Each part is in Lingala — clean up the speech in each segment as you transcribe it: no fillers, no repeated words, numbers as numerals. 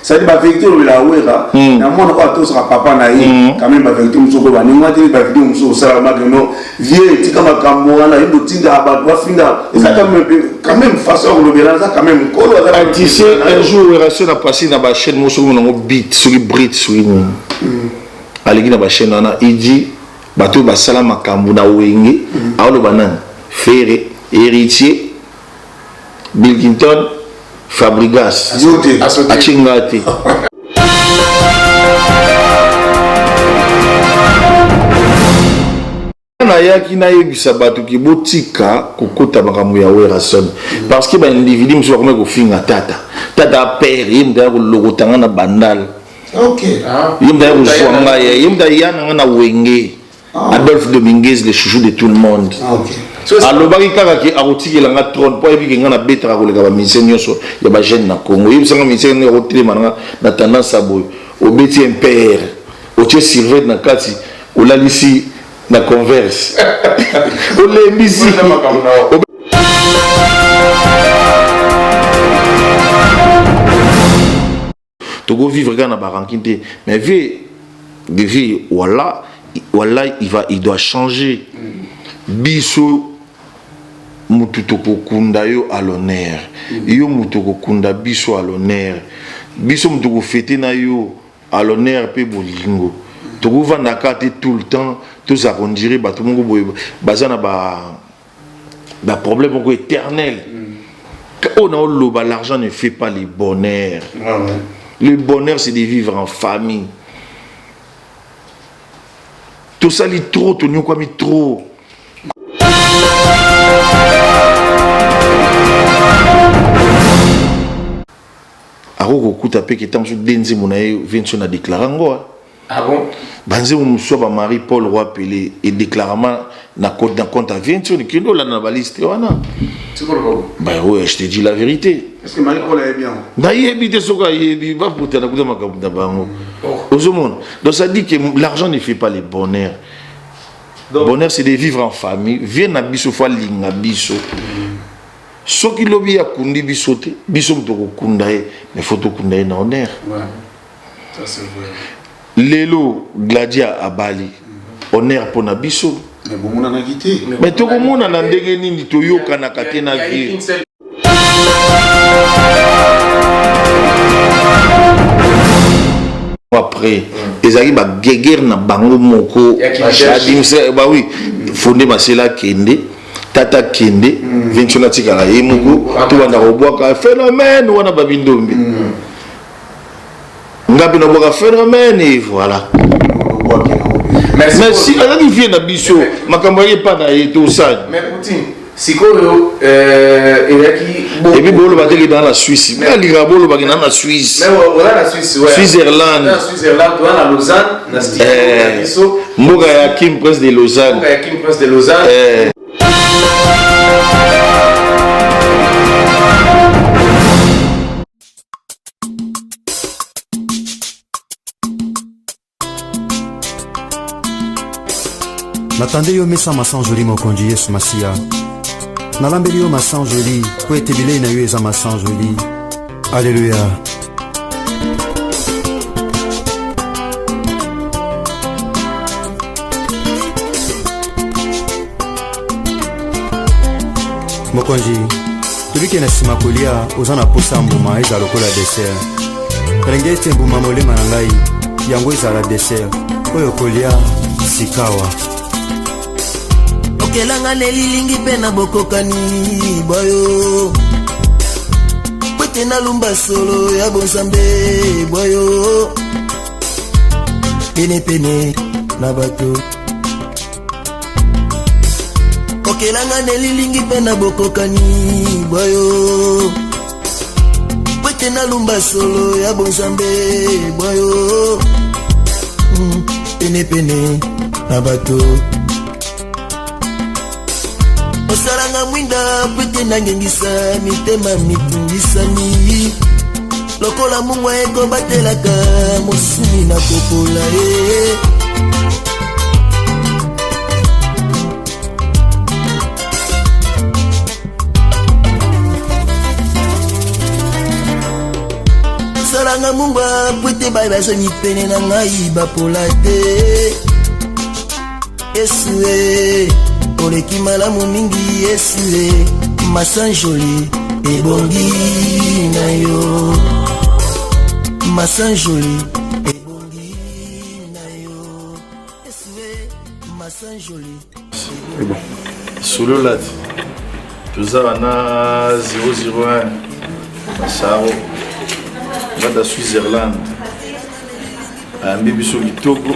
ça dit ba vérité le la wera na mona ko to sera papa na yi quand même ba vérité musoko ba ni ngati ba vérité musoko sala ma que non vie tika makambo wana ndo tinda ba ba finda ça quand même façon le bélanza quand même ko tu sais un jour relation a passé dans ba chaîne musoko na beat sur brit sur ni aliki na ba chaîne na il dit bato ba sala makambo na wenge awlo banan Ferré héritier Bill Clinton Fabregas Achingate nayaki nayebisa bato ki botika kokota makambo ya werason parce que baindividu mosusu bakoma kofinga tata père ye mutu aya kolokotanga na bandal ye mutu aya kozwa ngai ye mutu aya nanga na wenge Adolphe Dominguez le chouchou de tout le monde alobaki kaka ke akotikelanga trône mpo ayebi ke ngai nabetaka koleka bamisien nyonso ya bagene na congo yebisanga misien akotelema nanga na tendance ya boye obeti impere otie sylvete na kati olalisi na converse olembisi togo vivre kaka na barankine te mais vie de vie voilà il doit changer biso mutu tokokunda yo à l'honneur yo mutu kokunda biso à l'honneur biso mutu kofete na yo à l'honneur pe bolingo tokovanda kate tout le temps tous à conduire bato moko boye bazana ba problème moko éternel on a loba l'argent ne fait pas le bonheur le bonheur c'est de vivre en famille tout ça li trop to nyo kwami trop aroko kuta pe ketam su denzi munaye vention na déclarango ah bon banze muso ba Marie Paul Roi Pelé et déclarement na compte à vention qui ndo la na baliste wana c'est quoi bah ouais je te dis la vérité est-ce que Marie Paul est bien na yebite soka yebi va pour tana kuta makabuda bango au monde donc ça dit que l'argent ne fait pas le bonheur. Donc, bonheur c'est de vivre en famille viens na biso fa linga biso soki lobi ya kundi biso te biso mtoko kundae mais faut to kundae na honneur ça c'est vrai lelo gladia abali honneur pour na biso mais bon on a quitté mais to komona na ndenge nini to yoka na katena vie après ezali ba guerre na bango moko bah oui fondé masela kende tata kende vention tikala ye moko to banda robwaka phénomène wana babindombi ngapi na boka phénomène et voilà merci azali vie na biso makambo ye pa na yeto sa mais Poutine sikoyo et puis bolo bateli dans la Suisse mais lira bolo baki dans la Suisse mais voilà la Suisse ouais Switzerland toi na Lausanne na studio biso mboka ya Kim Prince de Lausanne Natande yo mesa masan joli mokonzi Yesu Masia. Nalambeli yo masan joli, po ete bilei na yo eza masan joli. Alléluia. Mokonzi, tobiki na sima kolia oza na posa mbuma eza lokola dessert. Kalenge ete mbuma molema na ngai yango ezala dessert oyo kolia sikawa. Okelanga nelilingi pe na bokokani boyo Pwete na lumba solo ya bonsambe boyo Pene pene na bato Okelanga nelilingi pe na bokokani boyo Pwete na lumba solo ya bonsambe boyo Pene pene na bato Osaranga mwinda pwete nangengisa mitema mitungisani Lokola mungwa eko batelaka mosumi na kopola osalanga mungwa pwete bai bazongi pene na ngai bapola te esue oleki malamu mingi esue masanjoli ebongi na yo masanjoli ebongi na yo esue masanjoli solo lati tozala na 001 Masaro ngata Switzerland ambi biso kitoko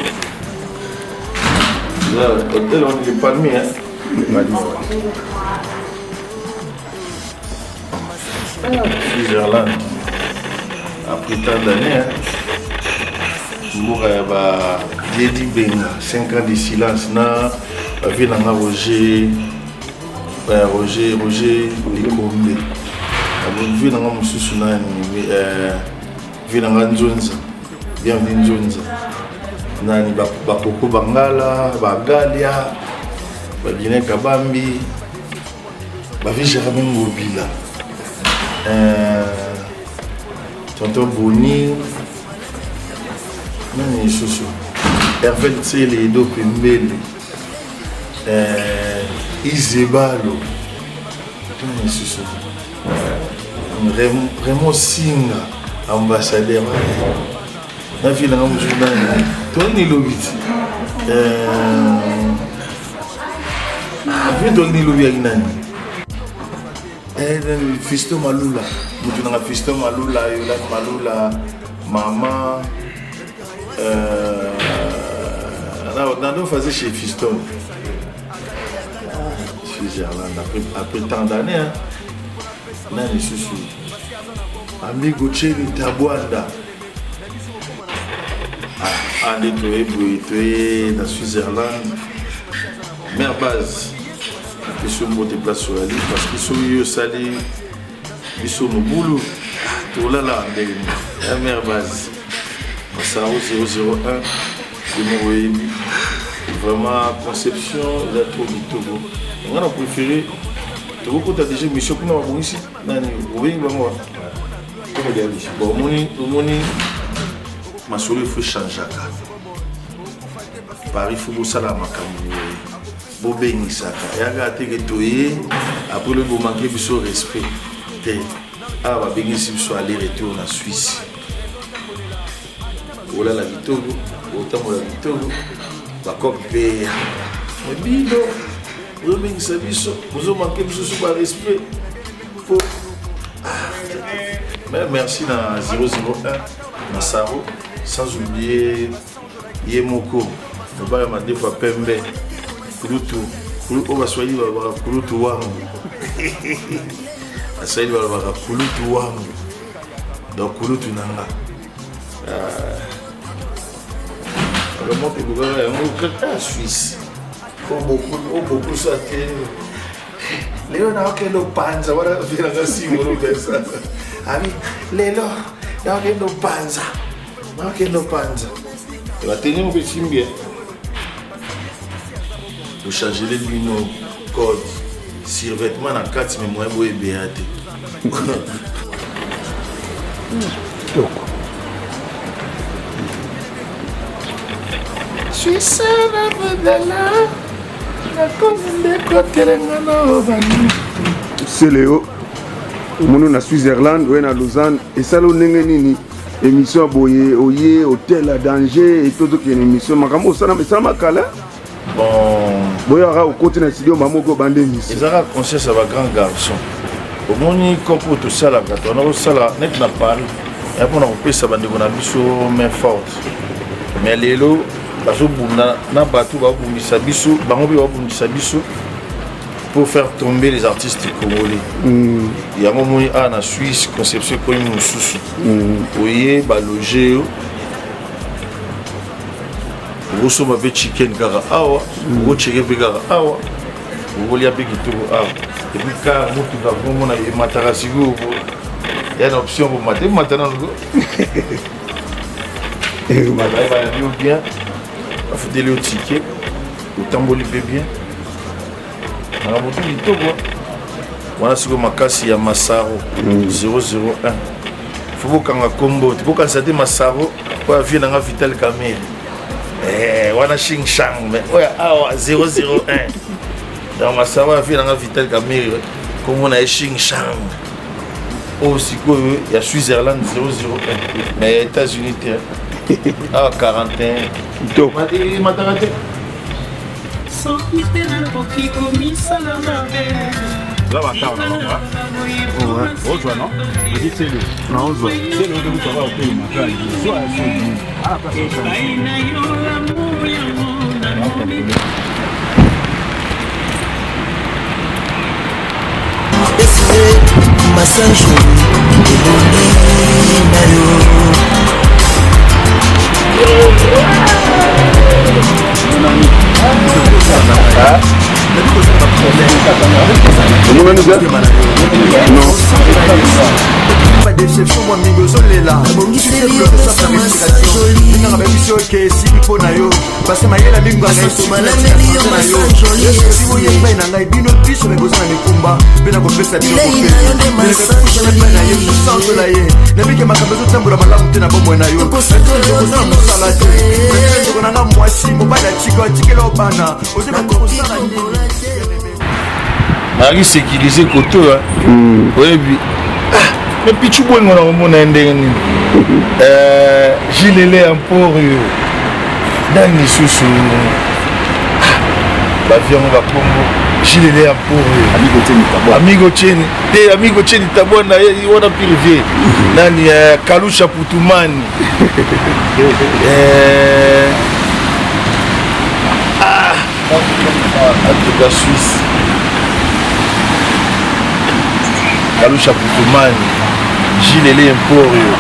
hotel on est parmi Switzerland après tant d'années mboka ba Diedi Benga 5 ans de silence na vie na Roger Likombe vie na mususu nani vie na Nzonza bienvenue Nzonza nani bakoko bangala bagalia babine kabambi bavi Jérémy Ngobila tonton Boni nani susu Hervé Tsele do Pembele Izebalo nani susu Raymond Singa ambassadeur na ville na mujudani Tony Lobiti après Tony Lobiti aginani Fisto Malula mutu na Fisto Malula Yola Malula mama on a faisait chez Fisto Switzerland après tant d'années nani susu amigo Cheni Tabwanda allez toi dans Switzerland mère base ils sont montés place sur la liste parce qu'ils sont eu salé ils sont au boulot tout là la mère base Masaro 001 de mon vraiment conception il a trop de Togo on a préféré Togo quand t'as déjà mission pour nous ici nani oui moi bon moni masolo il faut changer Paris faut bosser la makambo bobeni saka yaga teke toye après le moment que biso respect te aba bengi biso aller retour en Suisse ola la Vitogo autant la Vitogo ba kopé mais bido vous bengi sa biso vous manquez biso sur pas respect faut mais merci na 001 Masaro sans oublier Yemoko on va ma deux fois Pembe Kulutu on va soigner va Kulutu wangu asali va Kulutu wangu donc Kulutu nanga vraiment que vous avez un Suisse comme beaucoup ça Léo na okelo panza wala vila ngasimu pesa ami lelo na okelo panza la tenue on bien vous changez les luneaux code sur vêtements dans 4 mais moi vous BAT je suis seul avec c'est Léo mono na Switzerland ou na Lausanne et ça lo ndenge nini émission boye oye hôtel à danger et tout qui une émission makamo ça na makala bon boya ra au côté na studio mamoko bande émission ils aura conscience avec grand garçon au moni compo tout ça là quand on a ça là net na Paris et pour on peut ça bande na biso main forte mais lelo bazo bunda na batu ba bundisa biso bango bi ba bundisa biso pour faire tomber les artistes congolais. Il y a un moment en Suisse, conception comme une sous. Oye, baloger. Vous sommes avec chicken gara awa, vous chicken gara awa, vous voulez avec tout awa. Et puis car nous tout avons mon matarasigo, il y a une option pour mater maintenant. Et vous m'avez bien, vous faites le ticket, vous tambolez bien. Voilà ce que Makasi ya Masaro 001 faut kanga combo tu peux constater Massaro pour vivre dans Vital Kamel wana Xing Shang mais ouais 001 dans Massaro vivre dans Vital Kamel comme on a Xing Shang aussi il y a Switzerland 001 mais États-Unis 41 donc là va tard non ouais on joue non on dit c'est le non on joue c'est le de savoir que il m'a fait soit ah parce que massage pas déception moi amigo solela si pour nayo parce que mayela bingo na ngai bino biso me besoin de combat bena ko pesa bino ko na bike makambo zo tambola malamu te na bombo na yo na nga mwasi mobala chiko tikelo bana ozeba ko sala ari sécuriser koto oui mais puis tu vois on a mon ndenge gilele emporio dani susu ba vion ba pombo gilele emporio amigo cheni tabona wana privé nani kalusha putumani en tout cas Suisse Kalusha Putumani Gilele Emporio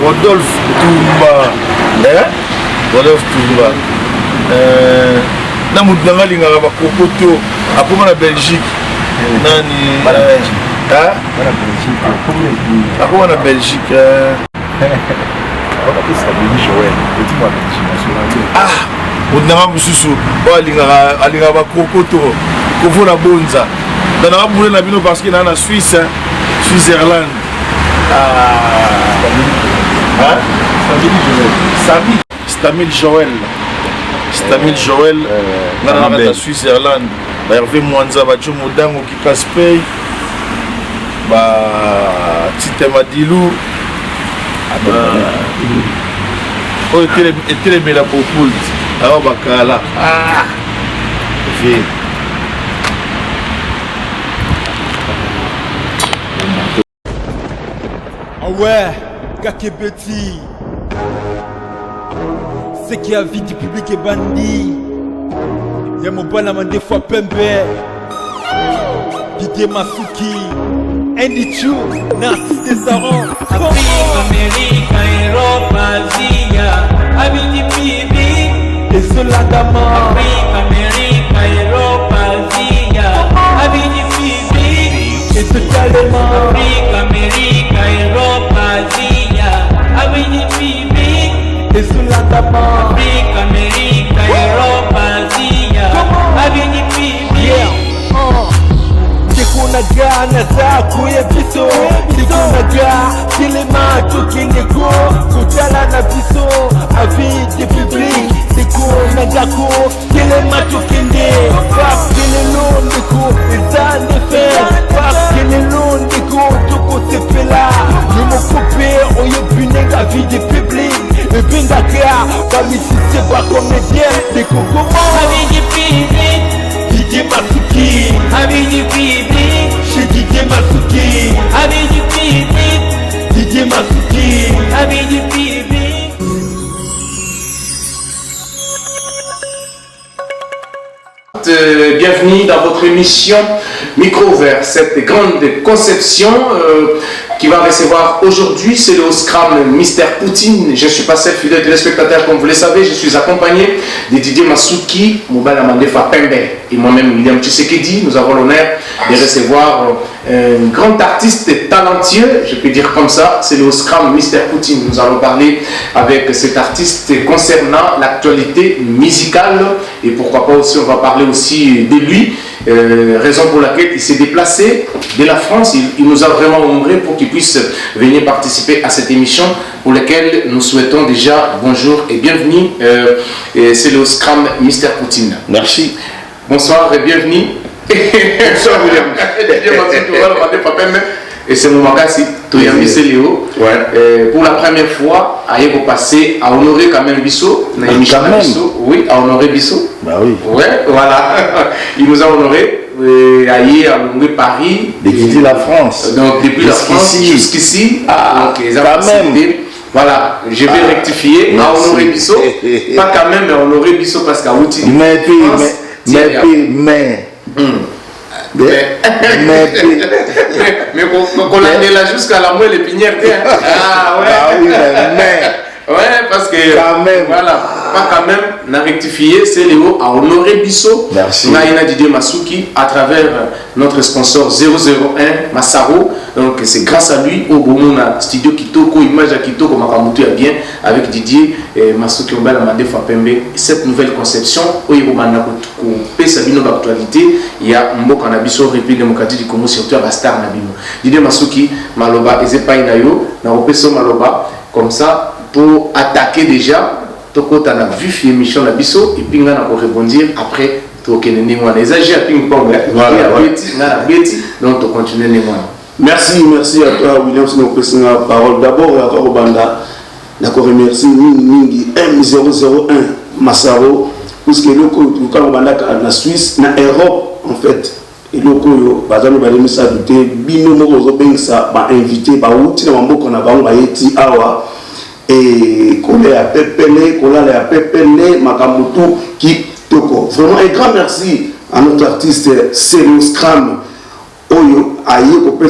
Rodolphe Tumba Rodolphe Tumba na mutu nanga lingaka bakokoto akoma na Belgique nani akoma na Belgique mutu nanga mosusu oyo alingaka bakokoto kovona bonza danaka bule na bino parce que na na Suisse Switzerland Stamil Joël na na Switzerland ba Hervé Mwanza ba Jomo Dango ki Kaspey ba Tite Madilu oyo etelemela popult awa bakala ouais, Kakebeti, c'est qui a vie du public est bandit. Y'a mon bonhomme des fois Pembe, Didier Masuki, Andy Chou, Narcisse Desaron, Afrique, Amérique, Europe, Asie, Abidi Bibi, et Soladama. Afrique, Amérique, Europe, Asie, Abidi Bibi, et totalement. Afrique, Amérique, Europe, Asie, Abidi Bibi, et Soladama. Afrique, Amérique, Europe, Asie, Abidi Bibi. Kikunaga na zaku ya biso Kikunaga kilema tukingeko Kutala na biso Avidi public Kikunaga ko kilema tukinde Wap kilelondiko Izande fe Wap kilelondiko Tuko sepela Numo coupe Oye binenga vidi public Ebinga kya Bamisise kwa komedien Dikokomo Abidi Bibi, Didier Masuki Abidi Bibi, chez Didier Masuki Abidi Bibi, Didier Masuki Abidi Bibi. Bienvenue dans votre émission Micro Ouvert, cette grande conception qui va recevoir aujourd'hui, c'est le Oscram Mister Poutine. Je ne suis pas seul, fidèle téléspectateur, comme vous le savez, je suis accompagné de Didier Masuki, Mobala Mandefa Pembe et moi-même William Tshisekedi. Nous avons l'honneur de recevoir un grand artiste talentueux, je peux dire comme ça, c'est le Oscram Mister Poutine. Nous allons parler avec cet artiste concernant l'actualité musicale et pourquoi pas aussi, on va parler aussi de lui raison pour laquelle il s'est déplacé de la France. Il nous a vraiment honoré pour qu'il puisse venir participer à cette émission pour laquelle nous souhaitons déjà bonjour et bienvenue. C'est le Scrum Mister Poutine. Merci. Bonsoir et bienvenue. Bonsoir William. Et c'est mon magazine, Toyami Léo. Pour la première fois, il faut passer à honorer quand même Bissot. Oui, à honorer Bissot. Bah oui. Ouais, voilà. Il nous a honoré. Ailleurs, à honorer Paris. Depuis la France. Donc depuis la France jusqu'ici. Donc, quand même. Voilà, je vais rectifier. À honorer Bissot. Pas quand même, mais à honorer Bissot parce qu'à Outi. Mais qu'on l'a là jusqu'à la moelle épinière. Ah ouais. Ah oui, mais. Ouais, parce que. Quand même. Voilà. Pas quand même, on a rectifié, c'est Léo à honorer Bissot. Merci. Naïna Didier Masuki à travers notre sponsor 001 Massaro. Donc c'est grâce à lui au Bomona Studio Kitoko, Image à Kitoko, Makamutu a bien avec Didier Masuki Ombala Mandefa Pembe. Cette nouvelle conception, au Yobana Koupé Sabino d'actualité, il y a Mboka Nabiso, République démocratique du Congo, surtout à Bastar Nabino. Didier Masuki, Maloba, Ezepa Inayo, Naropeso Maloba, comme ça, pour attaquer déjà. Toko tu as vu l'émission de Bisso et puis on a rebondir après tu as ping-pong donc tu continues. Merci à toi William c'est notre parole d'abord à toi Banda d'accord remercie Ningi M001 Massaro parce que le quand Banda na Suisse na Europe en fait et le ko bazalo ba lemisa douter bino moko zo bengisa ba invité ba outi na maboko na bango ba yeti awa et Kolé à Pépélé, Kolé à Pépélé, Makamutu, qui toko. Vraiment un grand merci à notre artiste Célo Scram Oyo, Aïe, Kopé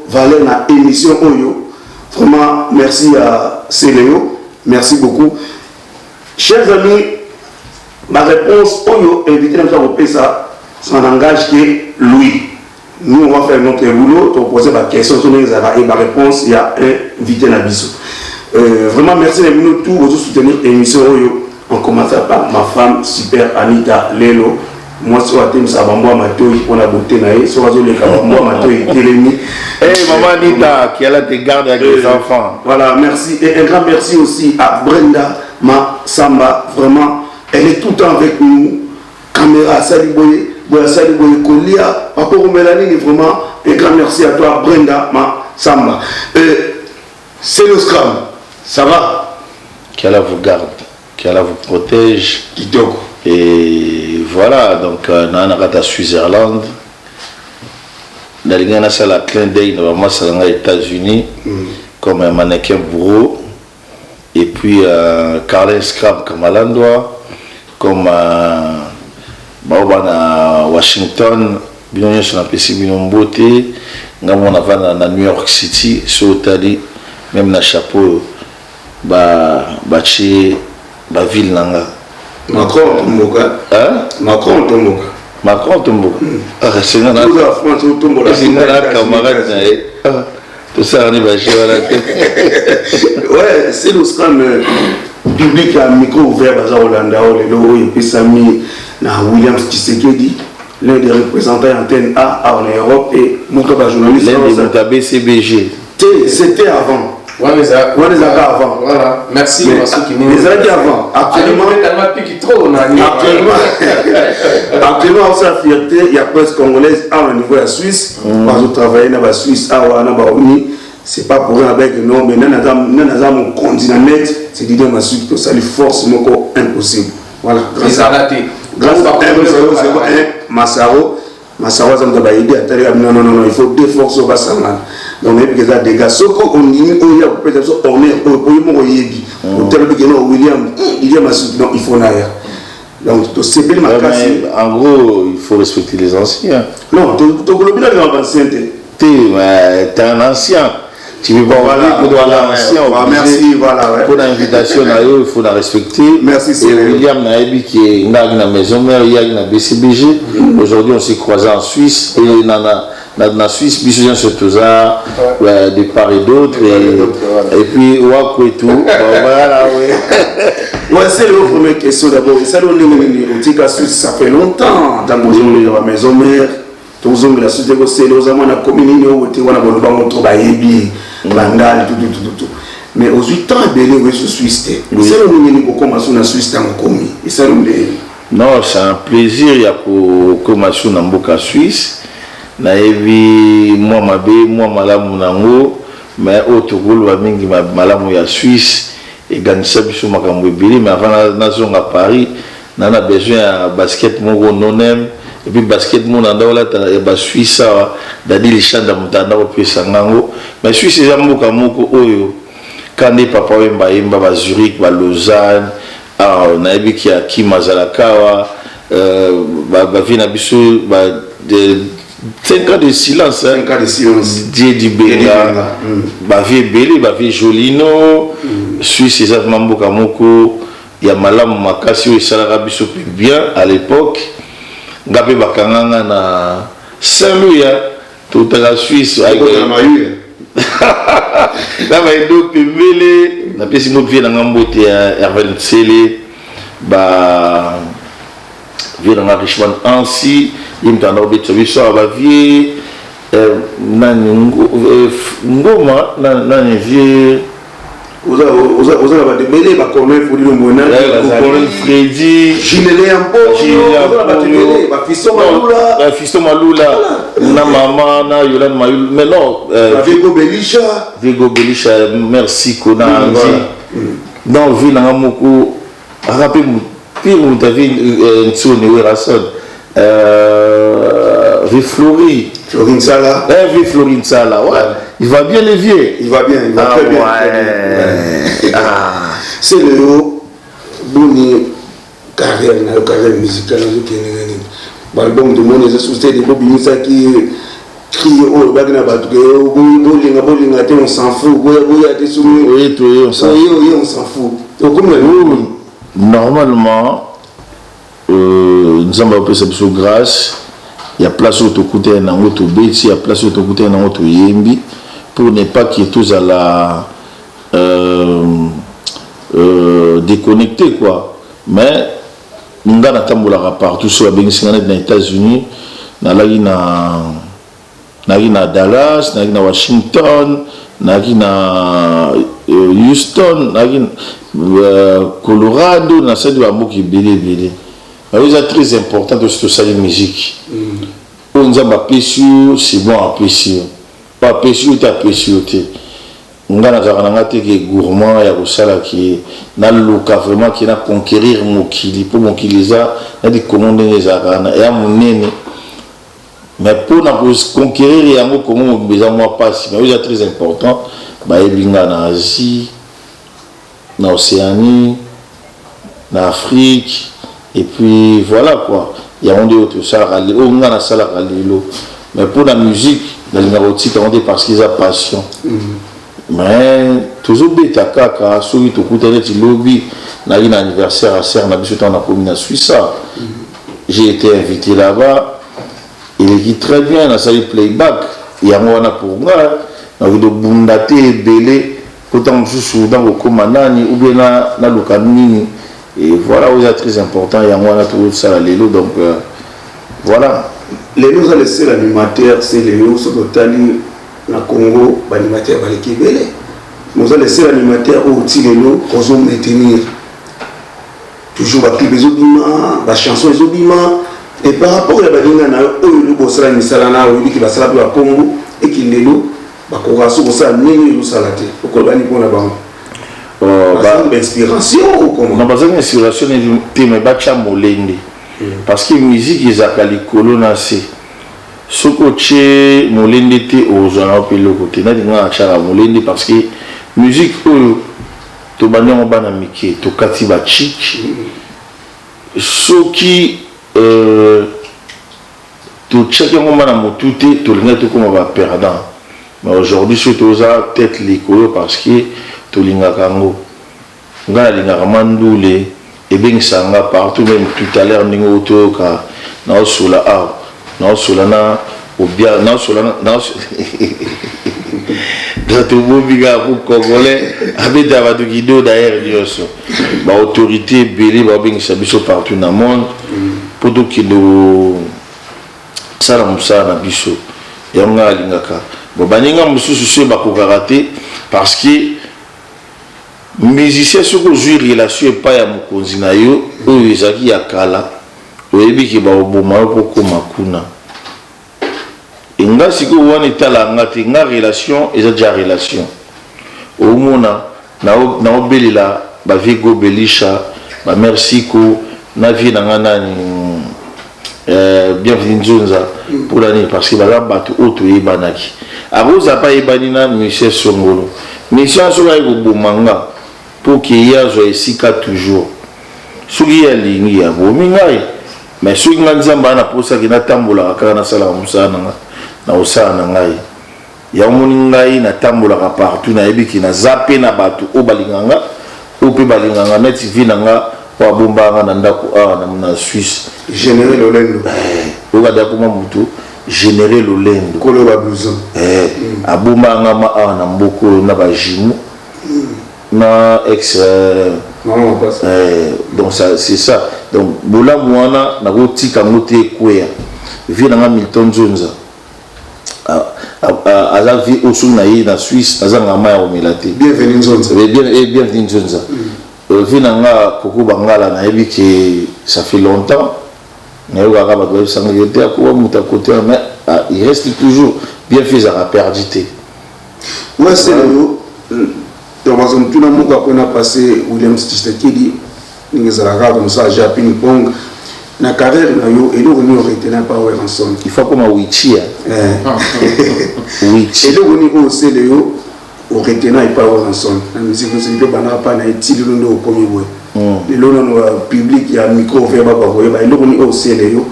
Valère na émission Oyo. Vraiment merci à Céléo, merci beaucoup. Chers amis, ma réponse Oyo, invité à Kopé ça n'engage que lui. Nous on va faire notre boulot, on poser ma question, et ma réponse, il y a un invité à Bissot. Vraiment merci de nous tous pour soutenir l'émission en commençant par ma femme super Anita Lelo. Moi sur la thème ça va moi Matoi pour la beauté naïe sur la zone de moi Matoi Télémi. Maman Anita qui est là te garde avec les enfants. Voilà, merci et un grand merci aussi à Brenda Ma Samba. Vraiment elle est tout le temps avec nous. Caméra Saliboye, Saliboye Kolia, Papa Mélanie, vraiment un grand merci à toi Brenda Ma Samba. C'est le Scrum. Ça va? Qu'Allah vous garde, qu'Allah vous protège. Et voilà, donc, on a à Suisse-Irlande. On a la clin d'œil, normalement, c'est aux États-Unis, comme un mannequin bourreau. Et puis, Carlin Scrum comme à l'endroit, comme à Washington, bien sûr, on a PC Beauté, on a New York City, sur Italie, même dans chapeau. Bachi ville nanga Macron Tomboka Macron Tomboka ah c'est un camarade tout ça on est baché voilà ouais c'est le Scrum public à micro ouvert bazar Hollanda lelo et puis Sami na William Tshisekedi l'un des représentants antenne A en Europe et mon journaliste l'un des BCBG c'était avant. Ouais, mais ça. Avant. Voilà. Merci. Les années avant. Actuellement, on s'est fierté. Il y a presque congolaise à niveau de la Suisse. Parce que travailler dans la Suisse, c'est pas pour rien avec non, mais dans mon continent net, c'est l'idée de Suisse que ça lui force impossible. Voilà. Grâce à Massaro, ça m'a aidé à dire non, il faut deux forces au bassin. Donc, il y a des gars, ce qu'on dit, on peut être on il faut naïa. Donc, c'est bien ma casse. En gros, il faut respecter les anciens. Non, tu es un ancien. Tu veux pas merci, voilà. Pour l'invitation, il faut la respecter. Merci, c'est William Naïbi qui est dans la maison mère, il y a une BCBG. Aujourd'hui, on s'est croisé en Suisse et il y a na Suisse biso surtout ça de part et d'autre et puis wako et tout voilà ouais c'est la première question d'abord ça donne les Tika Suisse ça fait longtemps dans la maison mère tous la société c'est les amants la commune où tu vois na bon ba moto ba yebi bandal tout mais aux 8 ans belé ouais sur Suisse c'est le nini ko commencer na Suisse tant commis et ça non c'est un plaisir il y a ko commencer na mboka Suisse na evi moi mabe moi malamu nango mais autogol ba mingi malamu ya Suisse et ganisa biso makambo ebele mais avant nazonga Paris nana besoin ya basket moko nonem et puis basket mon anda ta ba Suisse dadi les champs d'amutanda ko pesa ngango mais Suisse ya mboka moko oyo kande papa wemba yemba ba Zurich ba Lausanne na ebi ki Mazalakawa ba vina biso ba de 5 ans de silence 5 ans de silence Dieu du Benga ba vie belé ba vie Jolino Suisse ça mboka moko ya malamu makasi o sala biso bien à l'époque ngabe bakanganga na Saint-Louis toute la Suisse avec là va edo pembele na pesi ngo vie na ngambote ya Hervé Tsele ba vie na Richmond Ansi imtanda obetso biso ba vie nani ngoma nani vie oza ba debele ba connaître pour le mona Colin Freddy Gilele Ampo oza ba debele ba Fiston Malula na mama na Yolande Mayul mais non Vigo Belisha merci kona dans ville na moko rappel pire ou David Ntsoni Werason Vive Florine Sala Vive Florine Sala ouais il va bien les vieux il va très bien c'est le boni carrière musicale l'album de mon société de Bobby Misa qui oh bagna batke bolinga te on s'en fout boya te soumis on s'en fout normalement nous avons appelé ça sous grâce il y a place où tu coûtes un autre bêtise il y a place où tu coûtes un autre yembi pour ne pas qu'il y ait tous à la déconnecter quoi mais nous avons tambola partout sur la Bénin dans les États-Unis na Dallas na Washington na Houston na Colorado na cette de qui belé c'est très important de se faire la musique on a apprécié c'est bon apprécié pas apprécié tu apprécié ngana zakana te ke gourmand ya kosala ki na luka vraiment ki na conquérir mokili pour mokili za na di commande ezakana ya munene mais pour na conquérir yango comme besoin moi passe mais c'est très important ba ebinga na Asie na Océanie na Afrique et puis voilà quoi il y a on autre ça rali on ngana sala ralilo mais pour la musique dans les narcotiques on dit parce qu'ils ont passion mais toujours bêta kaka celui tout coûte net lobby na un anniversaire à Serre na biso dans la commune Suisse j'ai été invité là-bas il est très bien na salle playback il y a moi pour moi na vidéo bundate belé autant sous dans au commandani ou bien na lokalini et voilà c'est très important il y a moi tout ça les lots donc voilà les lots ont laissé l'animateur c'est les lots sur totali na Congo l'animateur va l'équibélé nous allons laisser l'animateur au Tileno qu'on maintenir toujours la clip ezobima la chanson ezobima et par rapport à balinga na oyo bosala misala na oyo qui va sala pour Congo et qui lelo bakoraso bosala nini yo sala te okolani pona bango inspiration ou comment na bazanga inspiration te me bacha molende parce que musique ezaka likolo na se soko che molende te ozana pelo côté na dinga achara molende parce que musique oyo to banyo bana mike to kati ba chic soki to cheke ngoma na motute to linga to koma ba perdant mais aujourd'hui surtout ça tête likolo parce que to linga kango ngana linga mandule et bien sanga partout même tout à l'heure ningo to ka na osula na au bien non cela non tout bobiga pour congolais avec Davado Guido d'ailleurs dioso ba autorité belé ba bien sabiso partout dans le monde pour tout qui nous ça la musa na biso yanga lingaka bo baninga mususu se ba ko karaté parce que musicien soko jouer relation pas ya mukonzi na yo oyo ezaki ya kala oyebi ki ba oboma ko makuna inga siko wani tala ngati nga relation eza déjà relation omona na obelela ba vigo belisha ba merci ko na vie na ngana ni bienvenue nzonza pour l'année parce que bala batu auto yebanaki aroza pa yebanina monsieur Songolo mission so ga go bomanga pour que yazo esika toujours soki ya lingi ya bomingai mais soki nga nzamba na posa kina tambola kaka na sala musana na osana ngai ya moni ngai na tambola partout na ebiki na zape na batu o balinganga o pe balinganga neti vina nga wa bomba na ndako na Suisse générer l'olendo o ga dako mutu générer l'olendo kolo ba blouson abomba nga ma na mboko na ba jimu na ex donc ça c'est ça donc bola mwana na gotika moté kwea vina nga Milton Zonza aza vie au sous na Suisse azanga ma ya omelate bienvenue Nzonza bienvenue Nzonza vina nga koko bangala na yebi que ça fait longtemps na yo kaka ba sangete akwa muta côté mais il reste toujours bien fait à perdité ouais c'est donc tout le monde a passé William Tshisekedi ningezala comme ça j'ai ping pong na carrière na yo et donc on retenait pas ouais ensemble il faut comme Wichia Wichia et donc on aussi le yo on retenait pas ouais ensemble la musique c'est que bana pas na itili lo comme ouais le lo no public il y a micro faire ba ouais ba donc on aussi le yo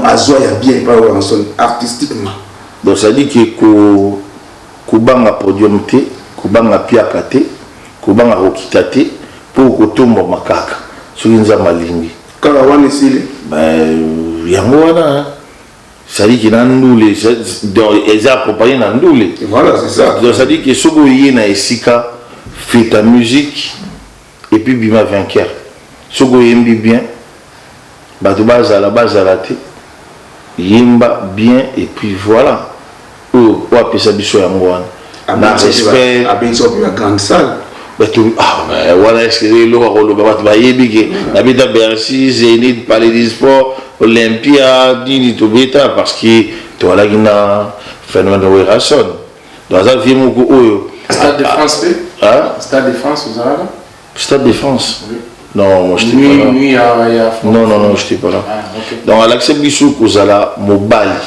azoa ya bien pas ouais ensemble artistiquement donc ça dit que kubanga podium te kubanga piaka te kubanga rokita te pour kotomba makaka soki nza malingi kala wana sile yango wana sali ki na ndule donc eza accompagné na ndule voilà c'est ça donc ça dit que soko yé na esika fait ta musique et puis bima vainqueur soko yembi bien bato bazala te yemba bien et puis voilà o apesa biso yango wana na respect à bien sûr la grande salle voilà est-ce que le rôle va yebi na bita Bercy Zénith Palais des Sports Olympia dini to beta parce que to ala gina phénomène de Rasson dans un film oyo Stade de France Stade de France vous avez Stade de France oui. Non moi je t'ai pas là non je t'ai pas là donc à l'accès biso kozala mobile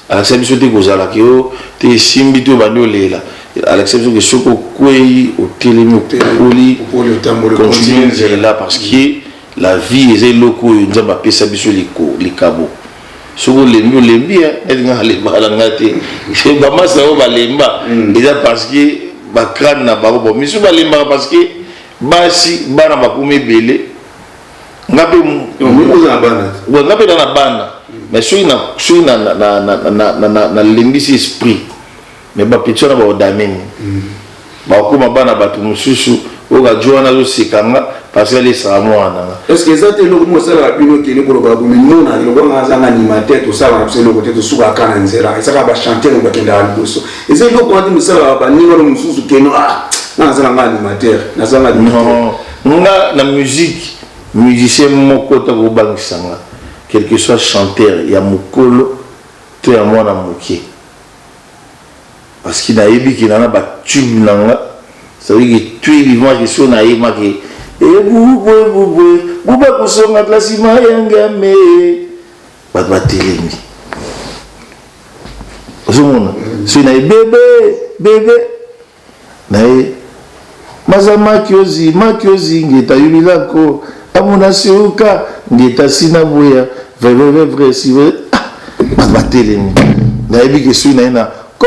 à l'exception de Gozala qui est simbi to bandolela à l'exception que soko kwei au télémi pour le temps de continuer là parce que la vie est loko nzamba pesa biso les cabo soko lembi nga le balangate c'est ba masa o balemba déjà parce que ba crâne na ba bo misu balemba parce que basi bana bakome belé ngape ngape na bana mais soki na lembisi esprit mais bapetio na baodameni bakoma bana bato mosusu oyo gajo na zosekanga parce que alesaka mwana est-ce que eza te eloko mosala bino okende koloba komimona eloko nga azanga animateur tosala na biso eloko te tosukaka na nzela ezaka bachanteur bakendaka liboso eza eloko wana te mosala baningano mosusu keno nazala nga animateur nazanga nga na musique musicien moko takobangisanga quel que soit chanteur ya mokolo to ya mwana moke parce que nayebi ki nana batube nanga ça veut dire que tu vivant que so nayema ke buba kusonga klasima yangame bato batelemi ozomona so naye bebe naye maza makiozi ngeta yulilako amona siuka ngeta sina boya vrai si batelemi nayebi ke sui naye na ko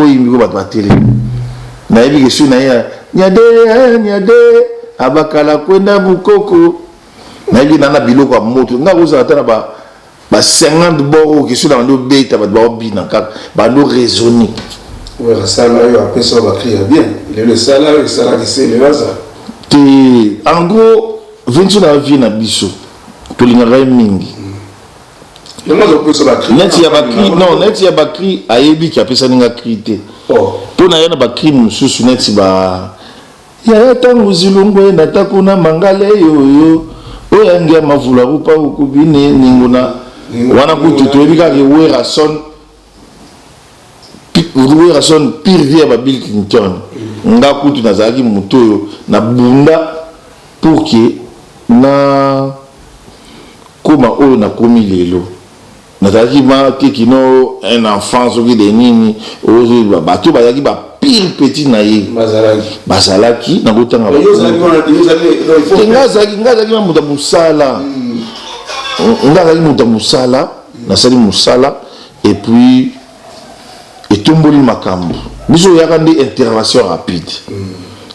yimbi ko bato batelemi nayebi ke sui naye nyade abakala kwenda bukoko nayebi nana biloko ya moto nga kozala ata na ba 50 boro qui sont dans le bête ba ba bina ba do raisonner. Ouais, ça là il a personne va crier bien. Il est le salaire, qui c'est le hasard. En gros, 20 na vie na biso. To lingara mingi. Le monde peut se battre. Net ya bakri, non, net ya bakri ayebi ki apesa ninga krité. Oh. Po na yana bakri mususu net ba ya tangu zilungwe na takuna mangale yoyo. Oyangia mavula rupa ukubine ninguna wana kututu ebika ke Werason pire vie ba Bill Clinton. Nga kutu nazaki mutoyo na bunda pour que na koma o na komi lelo. Nazaki ma kekino un enfant soki de nini ozo bato bazaki ba pire petit na ye. Bazalaki na kotanga ba. Ngazaki ma muta musala. Ngazaki muta musala, na sali musala et puis et tomboli makambo. Biso yakande intervention rapide.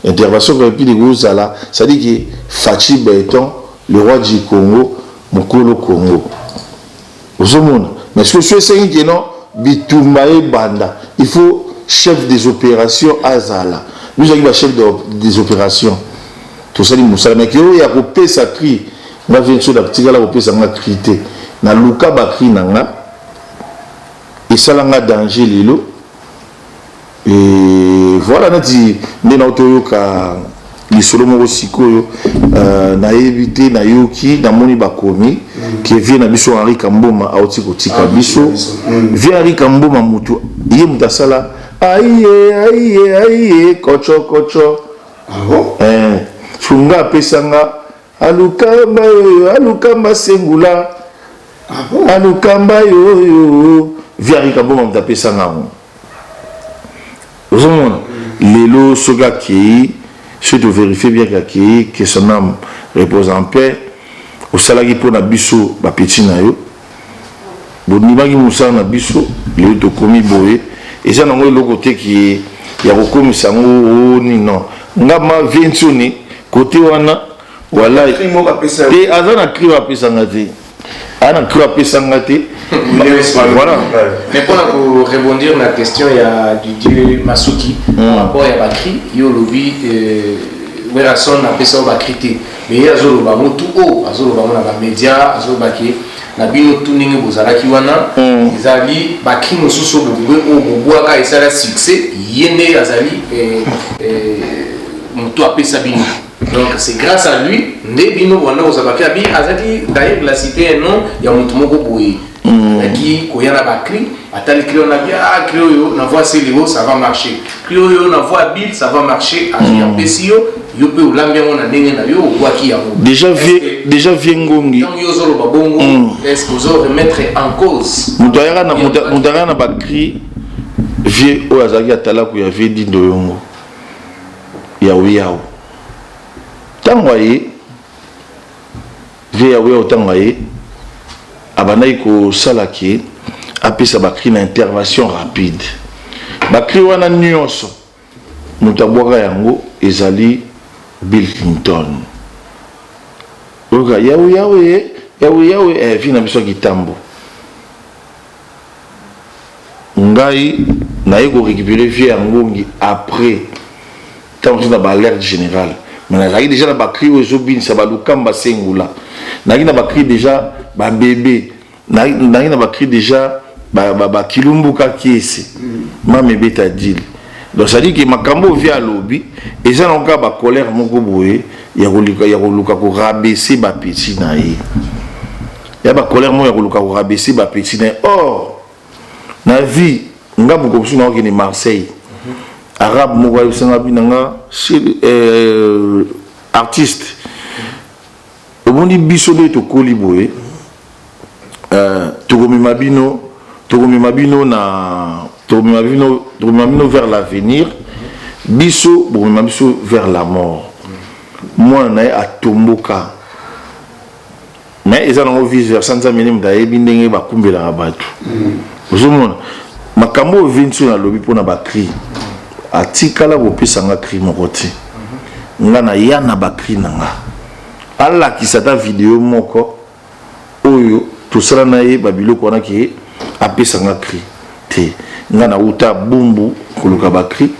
Intervention rapide gozala, ça dit que Fachi Béton, le roi du Congo, Mokolo Congo. Vous monde. Mais ce que je sais que non, Bitumbaye Banda, il faut chef des opérations Azala. Nous avons chef des opérations. Tout ça dit Moussa, mais qui y a coupé sa cri. On a vu une chose d'appliquer là, coupé sa crité. Na luka bakri nanga. Et ça l'a danger lilo. Et voilà, on a dit, nous avons les solomons sikoyo na évité na yoki na moni bakomi qui vient na biso Henri Kamboma auti kotika biso vient Henri Kamboma mutu yé mutasala aïe kocho funga pesanga alukamba sengula alukamba yo vient Henri Kamboma mutapesanga lelo soga qui je te vérifie bien que son âme repose en paix au salagi pour na biso ba petit na yo bonimaki musa na biso le to komi boye et ça nango le côté qui ya ko komisa ngo ni non ngama ventioni côté wana wala te azana kriwa pesanga te ana kriwa pesanga te. Voilà. Mais pour rebondir à la question, il y a Didier Masuki, par rapport à Bakri, il y a lobby, Werason a fait ça au Bakri. Mais il y a Zoloba, tout haut, Zoloba, on a les médias, Zoloba qui na bino tuningi bozalaki wana ezali Bakri mosusu boboaka esala succès yene azali mutu apesa bino. Donc c'est grâce à lui, Nebino Wana Ozabaki Azali, d'ailleurs la cité un nom, il y a Moutoumoko Boui. Qui Koyana Bakri, Atali Clio Nabia, Clio, na voix Céléo, ça va marcher. Clio, na voix Bill, ça va marcher. Agia Pessio, Yope ou Lambia, on a Nengen Nayo, ou Waki Yamo. Déjà Viengongi. Dans Yozoro Babongo, est-ce que vous aurez remettre en cause Moudara na Bakri, Vie Oazagi Atala, où il y avait dit de Yongo. Yao. Tangoye, Véaoué au Tangoye, Abanaïko Salaki, appelle sa Bakri une intervention rapide. Bakri wana nyonso, Mutaboga Yango, Ezali Bill Clinton. Oga, Yahweh, vina biso kitambo. Ngai, naïko récupérer vie Yangongi après, tant que dans l'alerte générale. Mais il déjà la bakri aux obines, ça va l'oukamba sengula. N'a bakri déjà ba bébé. N'a bakri déjà ba kilumbuka kiesi. Ma bébé t'a dit. Donc ça dit que makambo via lobby et ça n'a pas ba colère mon goboé. Ya luka ko rabaisser ba petit naï. Ya ba colère mon ya luka ko rabaisser ba petit naï. Or na vie nga mo ko suna ni Marseille. Arabe Mouaï Sangabinanga, artiste. Au monde bissolé to Koliboé, Togomi Mabino vers l'avenir, Bisso vers la mort. Moi, on est à Tomboka. Mais ils ont vice versa, ça minimum d'aébindé, va combler la rabattu. Vous avez ma camo vient sur la lobby pour na bakri. Atikala bopesanga cri mokoti nga na yana bakri nanga alla ki sata vidéo moko oyo tout ça na ye babilo kona ki apesa nga cri te nga na uta bumbu kuluka ba cri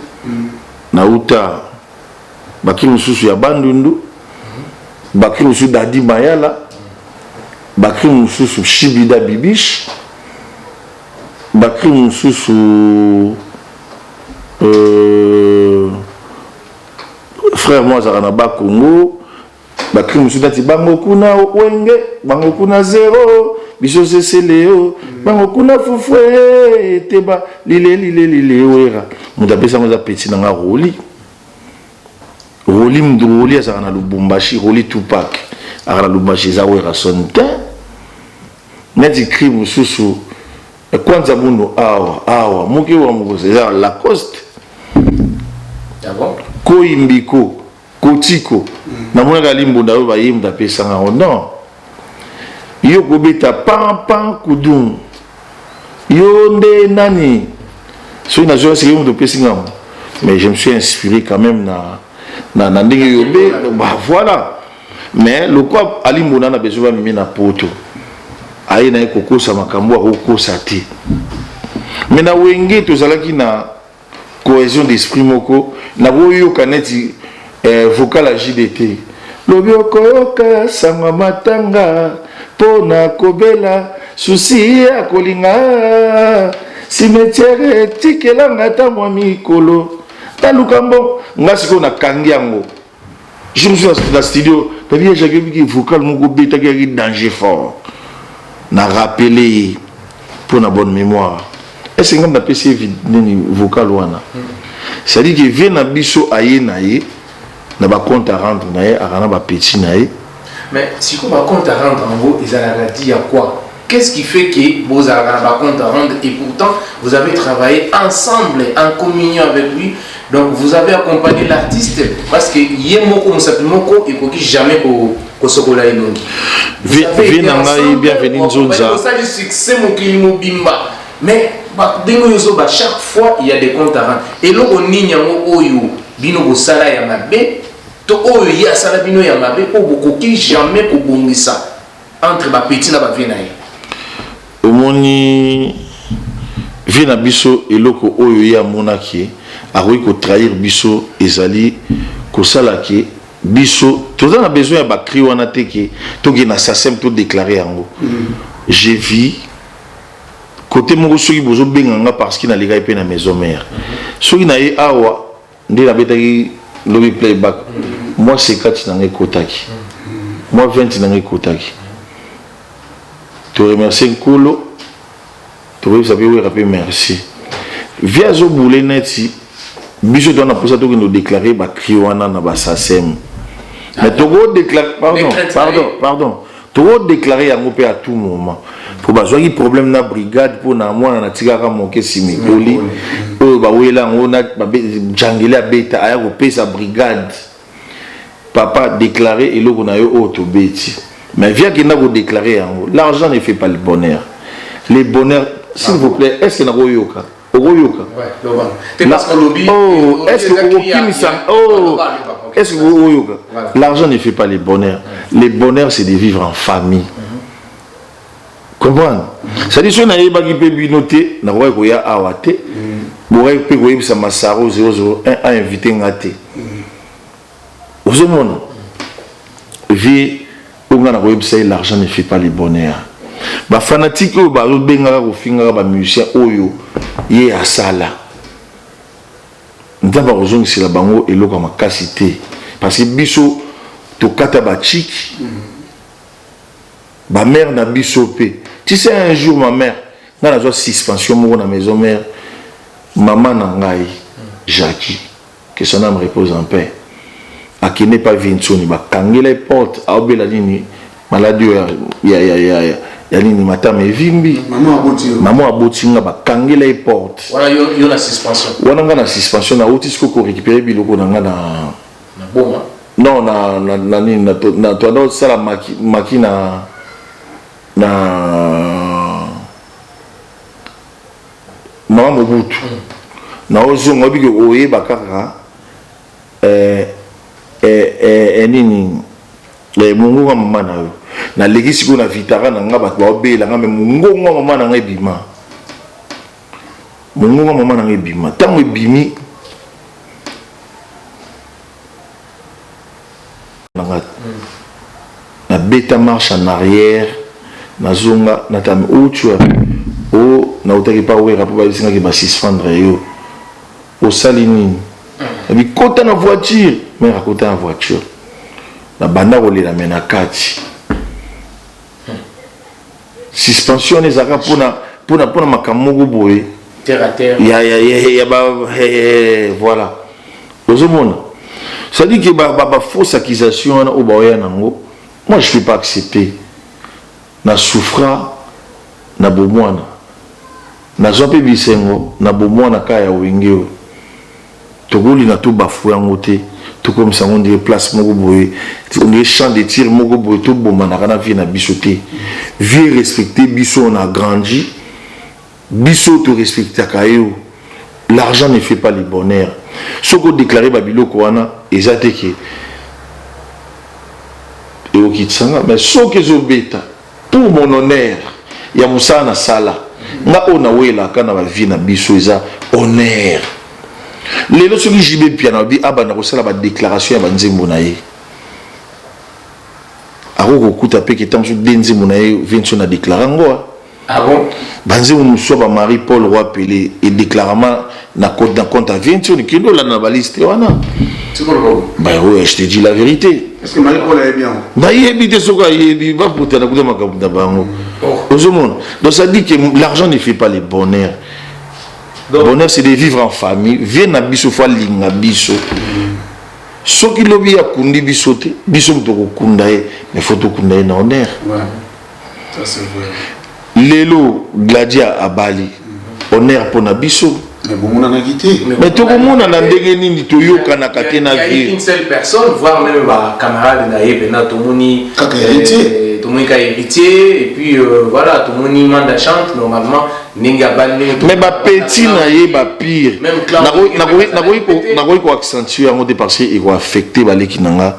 na uta bakri mususu ya bandundu bakri mususu dadi mayala bakri mususu shibida bibish bakri mususu frère moi zakana ba Congo bakri mususu dati bango kuna wenge bango kuna zero biso seseleo bango kuna fufwe teba lile wera mudapesa ngoza petit na nga roli mduruli azakana Lubumbashi roli Tupac akana Lubumbashi za wera sonte neti cri mususu kwanza buno awa muke wa mukoze za Lacoste koimbiko kotiko na mwana kalimbo ndawe bayimba pesa nga non yo kobeta pam kudum yo nde nani so na zo c'est de pesa nga mais je me suis inspiré quand même na ndenge yobe bah voilà mais le quoi alimbo na besoin mimi na poto aye na kokosa makambo akokosa te mais na wenge tozalaki na cohésion d'esprit moko na boyo kaneti vocal à JDT lobi okoyoka sangwa matanga pona kobela susi ya kolinga cimetière tikelanga ta mwa mikolo talukambo ngasiko na kangi yango je me suis dans la studio parce que j'ai vu que vocal moko beta qui danger fort na rappeler pour na bonne mémoire est-ce que ngam na PC nini vocal wana c'est à dire que vient na biso aye na ye na ba compte à rendre na ye akana ba petit na ye mais si ko ba compte à rendre en gros ils allaient dire quoi? Qu'est-ce qui fait que vous avez un compte à rendre et pourtant vous avez travaillé ensemble en communion avec lui, donc vous avez accompagné l'artiste parce que yemoko musapimoko et koki jamais ko sokola inongi bienvenue nzonza ça du succès mokili mobimba mais dengo yoso ba chaque fois il y a des comptes à rendre et là on ninya oyo bino ko sala ya mabe to oyo ya sala bino ya mabe po bokoki jamais ko bongisa entre ba petit na ba venaye omoni vie na biso eloko oyo ya monaki akoki ko trahir biso ezali kosala ke biso toza na besoin ya bakri wana te ke toki na sasem to déclarer yango je vis côté moko soki bozo benganga parce que na liga pe na maison mère soki na ye awa nde na betaki lobby playback moi c'est 4 na ngai kotaki moi 20 na ngai kotaki te remercier Nkolo te remercier merci via zo boulé neti biso doit na posa to nous déclarer ba kriwana na ba sasem mais to déclarer pardon to déclarer yango pe à tout moment pour bazwa ki problème na brigade pour na mwana na tikaka moke simikoli o ba wela ngona ba jangela beta aya ko pesa brigade papa déclarer eloko na yo o to beti. Mais vient qu'il n'a pas déclaré l'argent ne fait pas le bonheur. Le bonheur, s'il vous plaît, est-ce qu'il y a un Oyoka? Est-ce que Oyoka? L'argent ne fait pas le bonheur. Le bonheur, c'est de vivre en famille. Comprendre? C'est-à-dire que si on a des noté, on a des awate, on a des Masaro 001 à inviter un athée. Vous avez vu? L'argent ne fait pas le bonheur. Ba fanatique o ba benga ko finga ba musicien oyo ye asala. Ndaba ozongi sila bango eloko makasi te parce que biso to kata ba chiki. Ba mère na biso pe. Tu sais un jour ma mère na la suspension mo na maison mère maman na ngai Jackie que son âme repose en paix. Qui n'est pas Vincent, il va kanger les portes, à obéir la ligne, maladie, ya nini matame vimbi, maman a boti, il va kanger les portes. Voilà, il y a la suspension. On a la suspension, na outil qu'on récupère, biloko na bombe. Non, na toi non ça la machine na maman Mobutu. Na ozo ngobi ke oye bakaka nini mungu wa mama na yo na legi siko na vitara na nga bato baobela nga me mongongo mama na nga ebima mongongo mama na nga ebima ntango ebimi na beta marche en arrière na zonga na tami otua o na utaki pa wera po basinga ki ba suspendre yo o salini bi kota na voiture mais rakota na voiture na banda kolela mais na kati suspension ezaka pona makamoko boye terre à terre ya ba voilà ozomona ça dit que ba fausse accusation na obaoya nango moi je peux pas accepter na souffra na bomwana na zope bisengo na bomwana kaya wengeo togoli na to bafu yango te to comme ça on dit place moko boye on est champ de tir moko boye to bomana kana vie na biso te vie respecter biso on a grandi biso to respecter kayo l'argent ne fait pas le bonheur ce que déclarer babiloko wana ezate ke et au kitsanga mais ce que zo beta pour mon honneur ya musana na sala nga ona wela kana ba vie na biso eza honneur lelo soki jibe piano bi abana ko sala ba déclaration ya banzembo na ye ako kuta pe ke tamsu denzembo na ye vinso na déclarer ngo ah bon banzembo muso ba Marie Paul Roi Pelé et déclarement na compte à vinso ni kendo la na ba liste wana c'est bon bah ouais je te dis la vérité. Est-ce que Marie Paul est bien? Bah il habite ce gars il va pour te raconter ma campagne bango. Donc ça dit que l'argent ne fait pas le bonheur. Le bonheur c'est de vivre en famille. Viens na biso fois linga biso. Ce qui lobi a kundi biso te biso mtoko kundae mais faut to kundae na honneur. Ouais. Ça c'est vrai. Lelo Gladia abali. Honneur pour na biso. Mais bon, on a quitté. Mais tout le monde a ndenge nini toyoka na kate na vie. Il y a une seule personne, voire même ma camarade naïe, tout le monde héritier. Tout le monde héritier, et puis voilà, tout le monde manda chante normalement. Mais ba petit naïe ba pire. Na ko accentuer en parce que il va affecter ba leki nanga.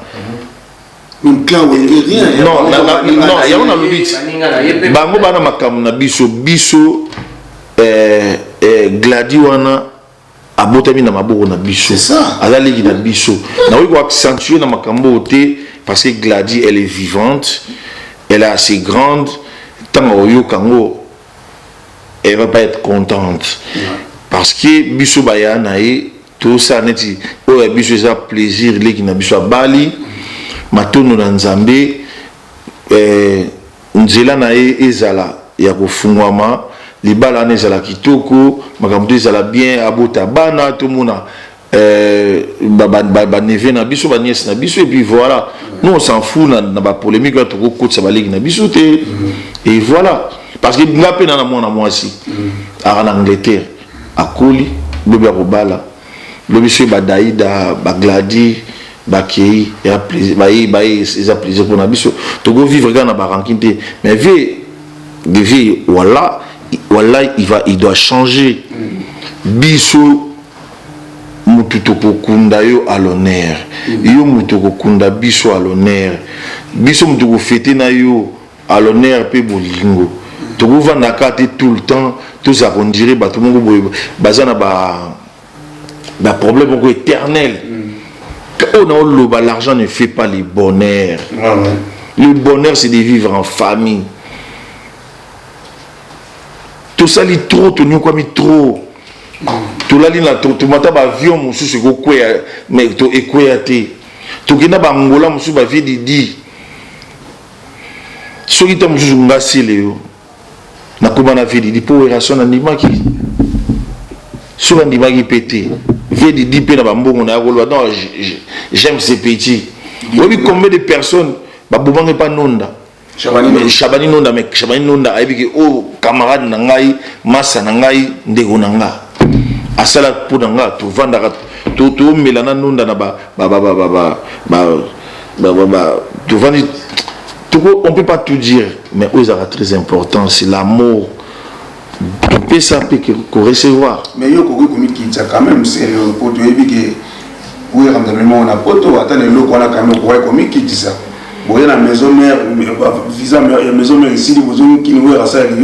Une clan ou rien. Non, il y a on a le dit. Bango bana makam na biso Gladi wana abotami na maboko na biso azaleki na biso na ko accentuer na makambo te parce que Gladi elle est vivante, elle est assez grande tant oyo kango elle va pas être contente parce que biso bayana et tout ça neti o biso ça plaisir leki na biso bali matono na nzambe nzela na ezala ya kofungwama libala nezala kitoko makambo ezala bien abota bana tout mona ba neve na biso ba nièce na biso et puis voilà nous on s'en fout na ba polémique to ko kotsa ba legi na biso te et voilà parce que ngapé na mwana mwasi ara na Angleterre akoli lobi ya kobala lobi so ba Daïda ba Gladi ba Kei ya plaisir ba eza plaisir pour na biso to go vivre na ba rankinte mais vie voilà il doit changer biso mututoko kunda yo à l'honneur yo mutoko kunda biso à l'honneur biso mutoko fêter na yo à l'honneur pe bolingo to go vanda kate tout le temps tout ça on dirait ba tout monde bazana ba problème ko éternel on a le l'argent ne fait pas le bonheur. Le bonheur c'est de vivre en famille. Tout ça li trop to nyoko mi trop tout la lina to mata ba avion mususu ko kwea mais to ekwea te to kina ba ngola mususu ba vie di so kita mususu ngasi leo na kuma na vie di po relation na ndimaki so ba ndimaki pété vie di pe na ba mbongo na ko non j'aime ces petits oui combien de personnes ba bobange pas nonda Chabani nonda mais Chabani nonda aibiki o camarade na ngai masa na ngai ndeko na nga asala pour na nga to vanda to melana nonda na ba to vandi on peut pas tout dire mais eux ça très important c'est l'amour on peut ça peut que recevoir mais yo ko komi kitsa quand même c'est pour to ebiki oui rendement na poto atane loko na quand même ko komi kitsa Vous la maison mère, visa la maison mère ici, vous avez qui nous a ça, il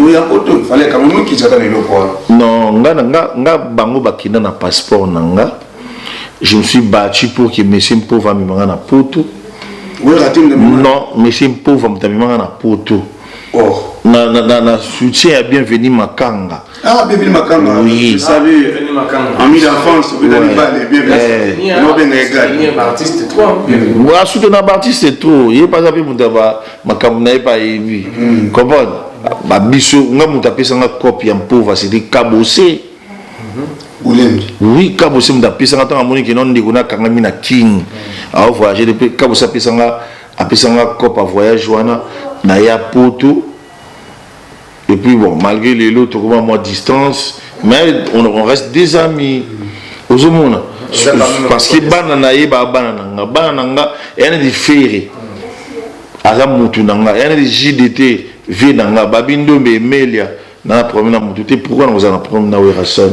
fallait quand même qu'il s'attende le quoi. Non, nga bango bakina na passeport nanga. Je me suis battu pour que monsieur Mpova me manga na poto. Oui, non, monsieur Mpova me manga na poto. Oh. Na soutien à bienvenue Makanga. Ah, bienvenue Makanga. Oui. Salut. Ami d'enfance, vous avez pas les bienvenus. Non, bien égal. Artiste trop. Moi, soutenir Baptiste c'est trop. Il est pas appelé pour d'avoir Makanga pas ému. Comprends? Ba biso nga mutapesa nga copie ya Mpova c'était Kabose. Oui, Kabose mutapesa nga tanga moni ke non ndeko na kanga mina king. A voyager depuis Kabose apesa nga copie à voyage wana na ya poto. Et puis bon, malgré les lots, on va à distance, mais on reste des amis. Aux hommes, parce que banana banana, il y a des ferrés. Azam mutunanga, il y a des JDT, Venanga, Babindo, Melia, dans la première moutouté. Pourquoi nous allons prendre na Werason?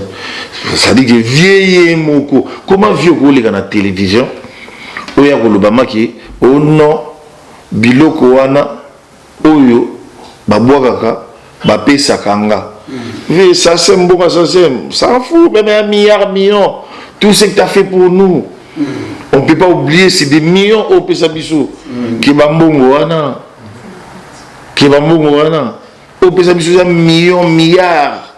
Ça dit que vieille moko. Comment vieux ko les gars na télévision? Oya ko lobama ki, oh non, biloko wana, oyo, babwakaka. Bapé Sakanga. Ça c'est bon, ça fout, même un million. Tout ce que tu as fait pour nous. On ne peut pas oublier, c'est des millions au Pesabissou. Qui va mourir. Qui va mourir. Au Pesabissou, c'est un milliard.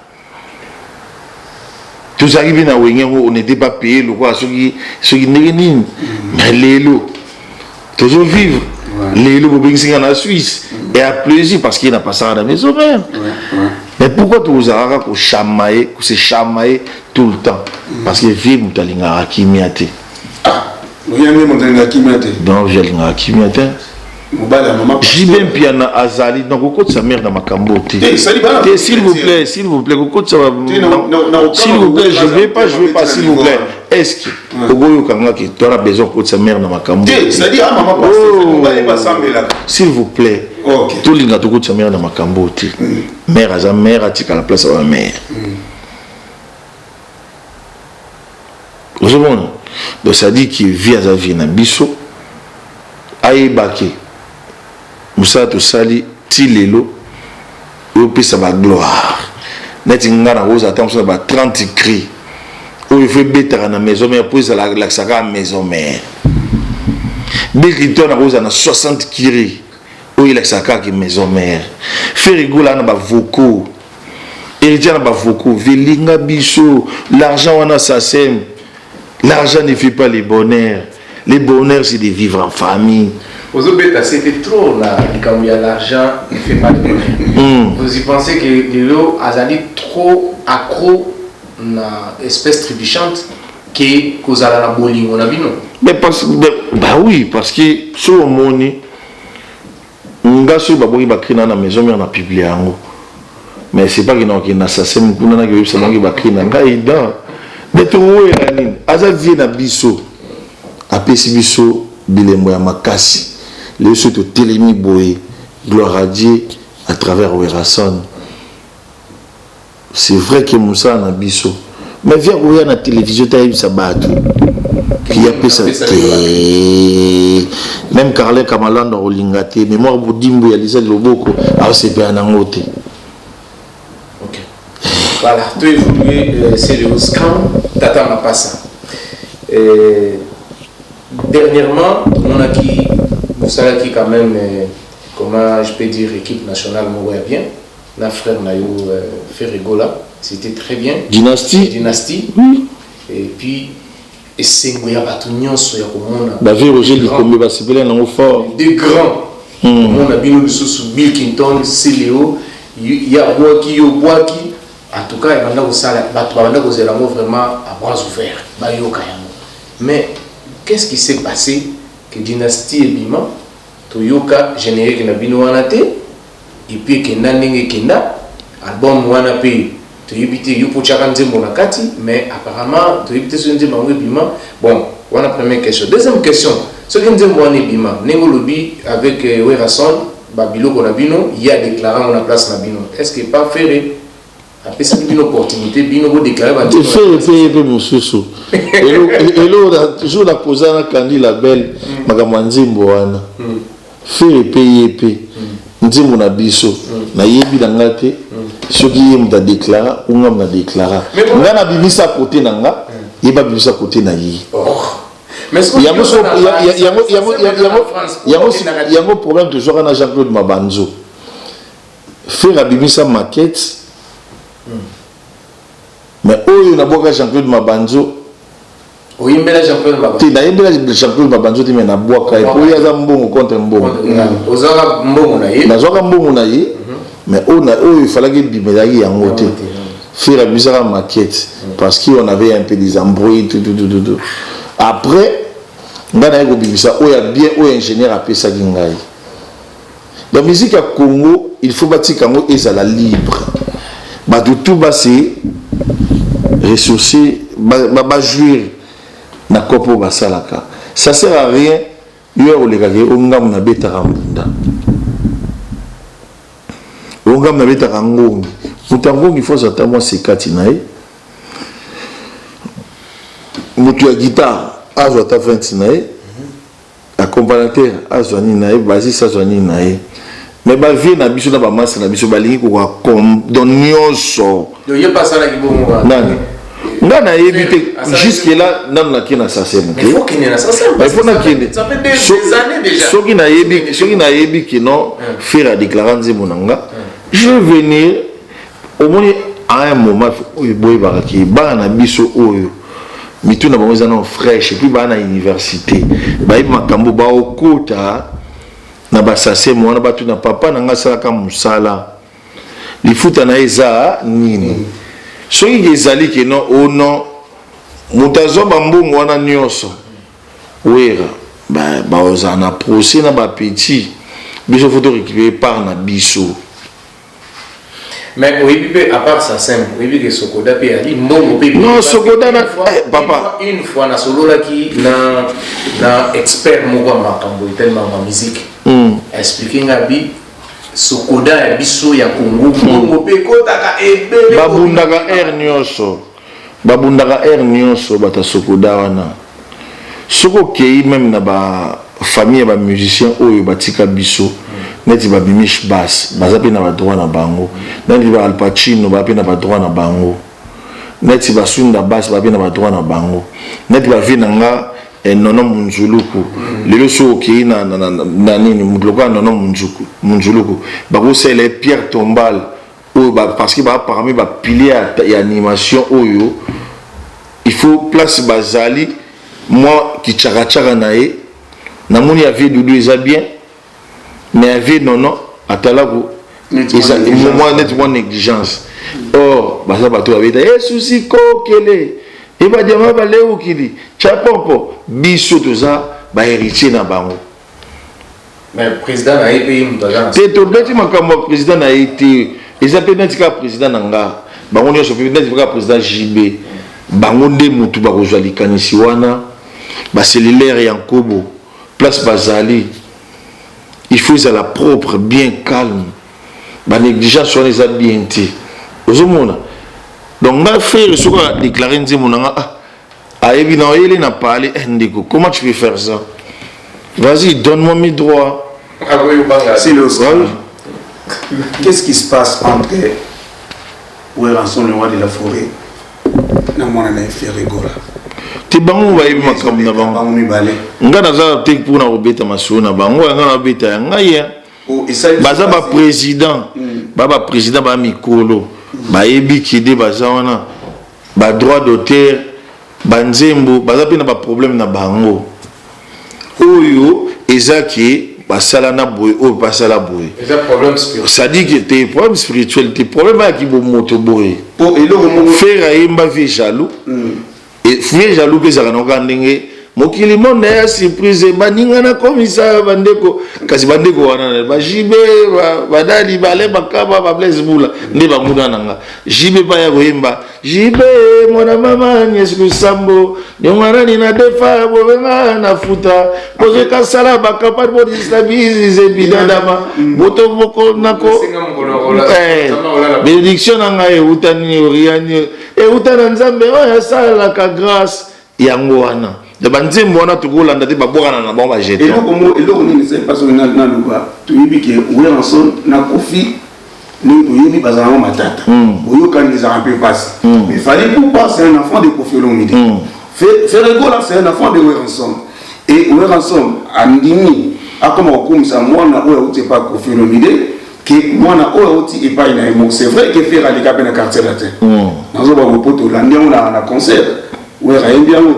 Tout ça qui vient à Wengen, on n'était pas payé, le quoi, ceux qui n'est mais les lots. Toujours vivre. Les loups en la Suisse et à plaisir parce qu'il n'a pas ça à la maison même. Mais pourquoi tu vous as chamaillé, se chamailler tout le temps? Parce que vive mutalinga akimiate. Ah, vous avez mutalinga akimiate. Donc jalinga akimiate. J'ai bien piana azali donc au côté de sa mère dans ma cambote. S'il vous plaît, s'il vous plaît, au côté ça va. S'il vous plaît, je vais pas, s'il vous plaît. Est-ce que au goyo kanga qui tu as besoin de sa mère dans ma cambote? C'est-à-dire à maman s'il vous plaît. Tout l'inga tout côté sa mère dans ma cambote. Mère à sa mère à la place à ma mère. Vous savez, donc ça dit qu'il vit à sa vie na biso aïe baké. Moussa to sali ti lelo yo pesa ba gloire net ngana rose attention ba 30 cris o il fait betara na maison mère pour ça la saka maison mère dès qu'il tourne rose na 60 cris o il a saka ki maison mère fait rigola na ba vocaux héritier na ba vocaux velinga biso l'argent on a ça sème l'argent ne fait pas les bonheurs c'est de vivre en famille. C'était trop là, quand il y a l'argent, il ne fait pas de bonheur. Vous y pensez que les lots azali trop accro na espèce trébuchante que vous allez la bowling on a vu non? Mais bah oui, parce que sur moni, on a sur babouki bakri na maison mais on a publié ango. Mais c'est pas qu'il na ça c'est qu'on a que ça mangi bakri na ngaïda. Mais tu vois yanine, azali na biso, apesi biso bilembo ya makasi. Les autres télémi boé, gloire à Dieu à travers Werason. C'est vrai que Moussa a biso. Mais viens regarder la télévision, tu as eu sa batte. Qui a fait ça. Même Carlin Kamalan dans Rolingate, mais moi, Boudimbo, il y a les Loboko, alors c'est bien en haute. Ok. Voilà, tout évolué, c'est le scam, Tata Mapassa. Dernièrement, on a qui. Vous savez qui quand même, comment je peux dire, équipe nationale mourait bien. La frère Nayo Ferregola, c'était très bien. Dynastie. Oui. Et puis, et c'est Ngoya Batunion, Soya Komona. David Roger Likombe va se plaindre en fort. Des grands. On a bien sous Bill Clinton, Céléo, il y a Waki, Waki. En tout cas, il y a vraiment à bras ouverts. Mais, qu'est-ce qui s'est passé? Que dynastie Ebima Toyoka générique na bino wana te et puis que nanenge kenda album wana pe toyibite yupo chaka nzembo na kati mais apparemment toyibite so nzembo ngo Ebima. Bon, wana première question. Deuxième question, ce que nzembo wana Ebima nengo lobi avec Werason babiloko na bino il y a déclaré on a place na bino. Est-ce que pas faire après c'est une opportunité bino go déclarer ba fait mon soso et là toujours la poser un candidat label makambo nzimbo wana faire payer nzimbo na biso na yebi na ngate soki ye muta déclara ou ngam na déclara nga na bimisa côté nanga yeba bimisa côté na yi yango problème toujours na Jean-Claude Mabanzo faire abimisa maquette mais oyo na boka Jean-Claude Mabanzo oyimbela Jean-Claude Mabanzo ti na yembela Jean-Claude Mabanzo ti me na boka et oyo za mbongo contre mbongo ozaka mbongo na ye nazwaka mbongo na ye mais oyo il fallait que bimelaki yango te faire abimisa maquette parce qu'on avait un peu des embrouilles tout après ngana yeko bibisa oya bien oya ingénieur apesaki ngai la musique à Congo il faut batika ngo ezala libre bato tout basi ressourcer ba jouir na kopo basalaka ça sert à rien yo olekaki ongam na betaka mbunda ongam na betaka ngongi mutangongi faut s'attendre moi c'est katinae mutu ya guitare azwa ta 20 nae accompagnateur azwa ni nae basiste azwa ni nae mais ba vie na biso na ba masse na biso balingi ko don nyonso yo ye pasala ki bongo nani nga na yebi te jusque là nan na kina ça c'est bon il faut qu'il na ça c'est il faut na kine ça fait des années déjà soki na yebi ki non faire la déclaration monanga je vais venir au moins à un moment oyo boy baraki ba na biso oyo mituna bango za non fraîche puis ba na université ba yi makambo ba okota na basase mwana batu na papa na nga sala ka musala lifuta na eza nini soki ezali ke non o non mutazo bambongo wana nyonso wera ba oza na procès na ba petit biso faut récupérer par na biso. Mais oui, à part ça simple, oui, que Sokoda peut aller non, Sokoda na papa une fois na solo là qui na expert moi makambo tellement ma musique expliquer ngabi Sokoda ya biso ya Congo Congo pe kota ka ebele babundaka air nyonso bata Sokoda wana soko kei même na ba famille ba musicien oyo batika biso neti ba bimish bass bazapi na ba droit na bango neti ba Al Pacino bapi na ba droit na bango neti ba Sunda bass bapi na ba droit na bango neti ba vinanga nono munzuluku lelo so ki na nini mudloka nono munzuluku ba ko c'est les Pierre Tombal ou parce que ba parmi ba pilier ya animation oyo il faut place bazali moi qui tchaka nae na moni avait Doudou eza bien mais avait non atalako eza moment nettement négligence or baza bato abeta souci ko kele et ba diama ba leo kili chapopo biso toza ba héritier na bango mais président na pays mutaga te to beti makambo président na été eza peut-être ka président nanga bango nyoso peut-être ka président JB bango nde mutu ba kozwa likanisi wana ba cellulaire ya Nkobo place bazali il faut ça la propre bien calme ba négligence sur les habiletés ozomona donc nga faire ce qu'on déclarer nzimo nanga a ebi na ele na parler ndeko comment tu peux faire ça vas-y donne-moi mes droits c'est le qu'est-ce qui se passe entre Oueranson le roi de la forêt na mwana na Ferregola ti bango ba yebi makambo na bango nga naza te pour na obeta masolo na bango nga na obeta nga ya baza ba président ba président ba mikolo ba yebi kide baza wana ba droit d'auteur ba nzembo baza pe na ba problème na bango oyo ezaki basala na boy o basala boy c'est problème spirituel ça dit que tes problèmes spirituels tes problèmes qui bo moto boy faire ayemba vie jaloux et vie jaloux que ça na ndenge mokili monde ya surprise baninga na komisa bandeko kasi bandeko wana ba jibe badali bale bakaba ba blaze bula ndi ba muna nanga jibe pa ya koyemba jibe mwana mama nyesu sambo nyongana ni na defa bovenga na futa poze kasala bakapa bo destabiliser bidadama boto boko nako bénédiction nanga e utani oriani e utana nzambe oya sala ka grâce yango wana de banzembo wana tokolanda te babwakana na bango bajete eloko nini eza mpasi naloba toyebi ke Werenson na Kofi nous toyebi bazalaka matata boyokani ezaka mpe mpasi mais Fally Ipupa c'est un enfant de Kofi Olomide Ferrego là c'est un enfant de Werenson et Werenson andimi akoma kokumisa mwana oyo auti epai Kofi Olomide ke mwana oyo auti epai na emo c'est vrai que Fer aleka mpe na quartier latin nazoba bopoto olandi yango na concert wera yebi yango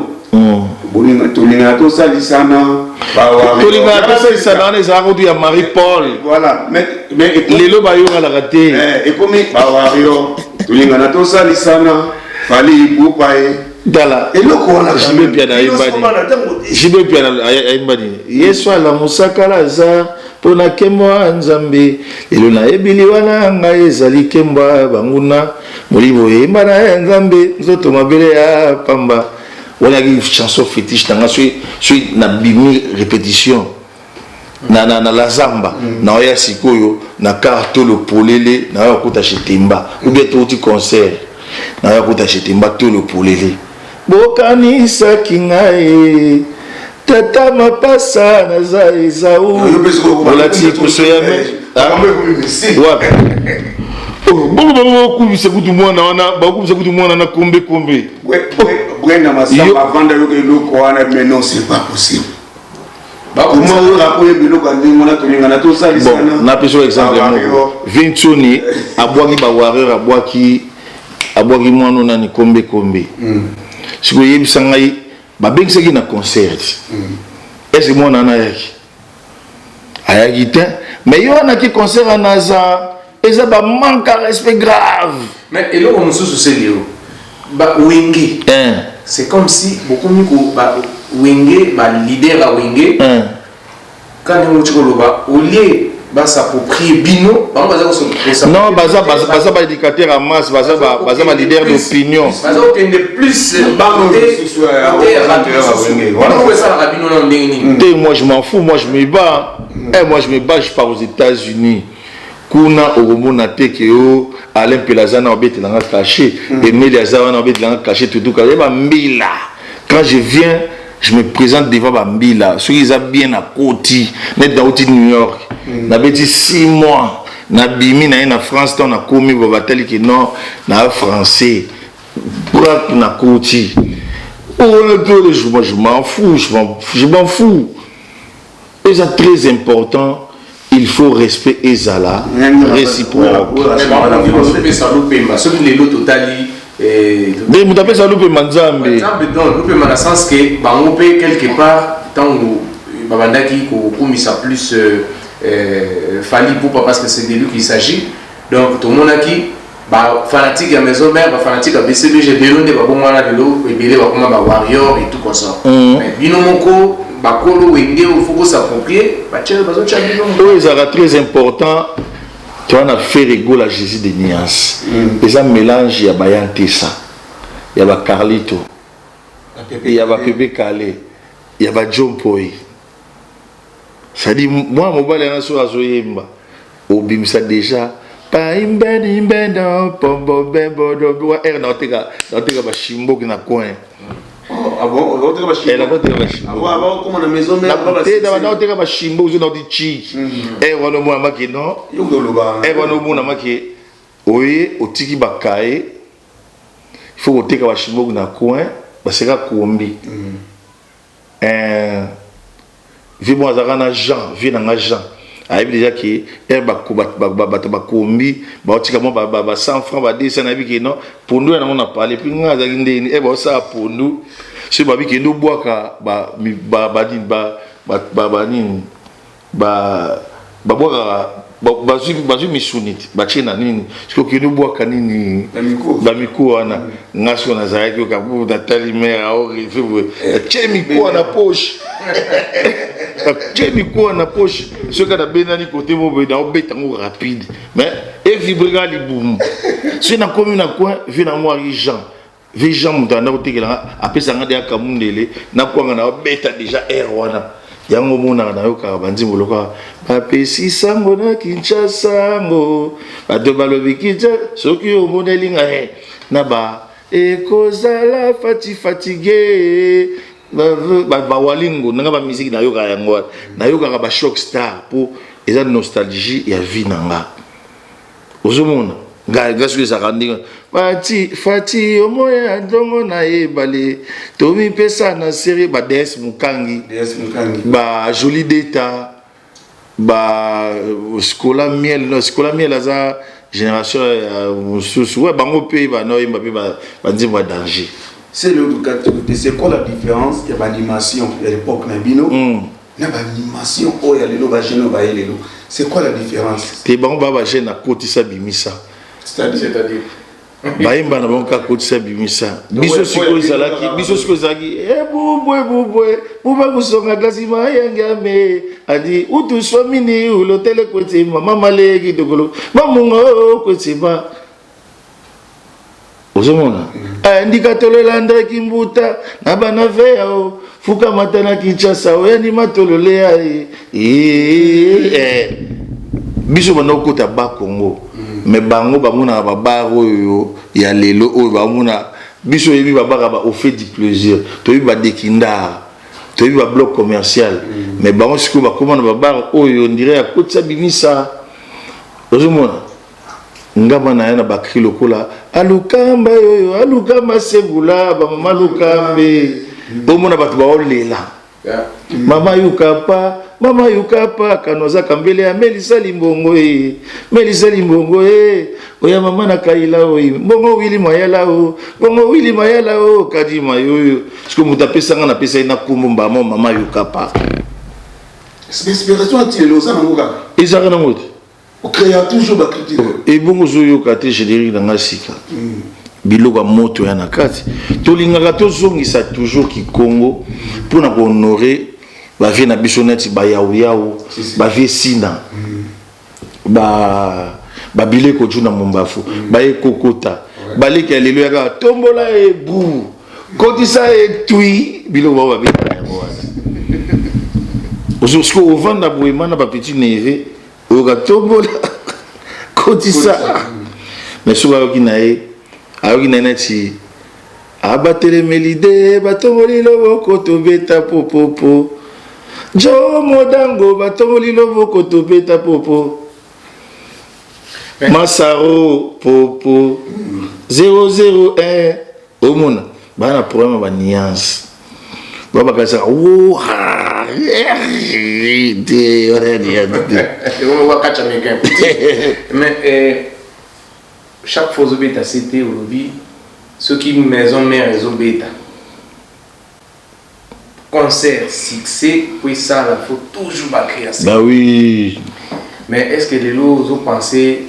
tolinga tosalisana wana ezalaka kutu ya Marie-Paul voilà mais lelo bayokalaka te ekomi bawario tolingana tosalisana Fally Ipupa dala eloko wana jibe pia ayimbani Yesu ala musaka Lazare pona kembo nzambe lelo na ebili wana ngai ezali kembo banguna molibo yemba na nzambe nzoto mabele ya pamba wana ki chanson fétiche tanga sui na bimi répétition na la zamba na oya sikoyo na karto le polele na oya kota chetemba ou bien tout concert na oya kota chetemba to le polele bokanisa kingae tata mapasa na zaizau olati kusoyame wapi bakubisa kutu mwana na kombe Brenda Massamba vanda yoke eloko wana mais non c'est pas possible comment on a koye biloko ndingo na tolinga na tosalisana na peso exemple moko Vinconi abwaki ba warrior abwaki mwana na ni kombe siko yebisa ngai babengisaki na concert est-ce que mwana na yaki ayaki te mais yo na ki concert anaza eza ba manque de respect grave mais eloko mosusu c'est lio ba wenge c'est comme si beaucoup miko ba wenge ba leader ba wenge quand on dit koloba au lieu ba s'approprier bino ba baza ko non baza ba éducateur en masse baza ba leader d'opinion baza okende plus ba moi je m'en fous moi je me bats je pars aux États-Unis kuna oromona teke o Alain Pelazana obetelanga caché Emile Azana obetelanga caché tout ba mbila quand je viens je me présente devant ba mbila ceux qui ont bien à Koti net dans New York na beti 6 mois na bimi na France on a commis ba batali que non na français pour na Koti je m'en fous et c'est très important. Il faut respect ezala réciproque. Mais vous tapez ça loupé manzambe. Loupé dans le sens que bangope quelque part tant que babandaki ko komisa plus Fally Ipupa parce que c'est de lui qu'il s'agit. Donc tout le monde qui ba fanatique à maison mère, ba fanatique à BCBG de l'onde ba bomana de l'eau et belé ba comme ba warrior et tout comme ça. Mais binomoko bakolo wenge il faut s'approprier ba tchè bazo tchè binomoko. C'est très important. Tu as fait rigolo à Jésus de Nias. Les mélange ya bayan tesa. Ya ba Carlito. Ya ba Pepe Kale. Ya ba John Poi. Ça dit moi mon balé na so azoyemba. Obimisa déjà pa imbeni imbeno pombo bembo do na oteka ba shimbo na coin. Ah bon, on va te Elle va te la avant comme na maison mère baba na oteka ba shimbo zo na di chi. Wana mo amaki non. Yo loba. Wana mo na maki oye otiki bakae. Il faut oteka ba shimbo na coin baseka kombi. Vimo azakana Jean, vient na Jean. Aïe déjà qui est bakombi baotika mo ba 100 francs ba 200 na biki non pour nous on a parlé puis nga za ndeni e ba ça pour nous c'est ba biki ndo boaka ba bazu misunit bachena nini siko kino boaka nini ba miko wana ngaso na zaaki ka bu na talimera au rive chemiko na poche chemiko na poche ce que na benani côté mo na obetango rapide mais et vibrer li boum si na commune na coin vina moi Jean mutanda otekela apesa ngade akamundele na kwanga na obeta déjà air wana yango mona na yoka banzimbo loka bapesi sango na Kinshasa ngo bato balobi kinja soki omonelinga na ba ekozala fatigué walingo nanga ba musique na yoka yango na yoka ba shock star pour eza nostalgie ya vie nanga ozomona gasu za kandinga fati omoya ndongo na ebale tomi pesa na série ba DS Mukangi ba Jolie Deta ba Scola Miel aza génération mususu ouais bango pe ba no imba pe ba nzimba danger. C'est l'autre côté. C'est quoi la différence? Il y a l'animation à l'époque Nabino. Il y a l'animation oh il y a les loba geno ba les lo. C'est quoi la différence? Te bango ba gena kotisa bimisa. C'est-à-dire baimba na bango ka kotisa bimisa. Biso siko zaki buba kusonga glasima yangame adi utu swamini ulotele kwete mama malegi dokolo mamungo kwete ba ozomona indicateur landre kimbuta na bana veo fuka matana Kinshasa oyani matolole ya biso bana kota ba Congo mais bango bamuna ba baro yo ya lelo o bamuna biso yebi ba baka ba au fait du plaisir to yebi ba dekinda to yebi ba bloc commercial mais bango siko ba komana ba baro o yo ndirait à côté bimisa ozomona ngamba na yana bakri lokola alukamba yoyo alukamba sebula ba mama lukambe bomona batu ba olela mama yukapa kanoza kambele ya Melisa Limbongo oya mama na kaila oyi bongo wili mayala o kadima yoyo siko mutapesa nga na pesa ina kumba mama yukapa inspiration atile loza na ngoka izaka na moto on crée toujours ba critique et bongo zoyo kate générique na ngasika biloko moto ya nakati tolingaka tozongisa toujours ki Congo pour na honorer ba vie na bisoneti ba yawu ba vie sina ba bileko juna mumbafu ba ekokota ba leke lelo ya tombola ebu kotisa etui biloko ba beta yango ozosko ovanda boemana ba petit neve oka tombola kotisa mais soba okinae ayoki neti abatele melide batongoli loboko tobeta popopo jo modango batongoli loboko tobeta popo Masaro popo 001 omona bana problème ba nuance baba kasa wo de mais chaque fois que bêta c'était aujourd'hui ceux qui maison mère ils ont bêta concert succès puis ça il faut toujours créer ça bah oui mais est-ce que les lots ont pensé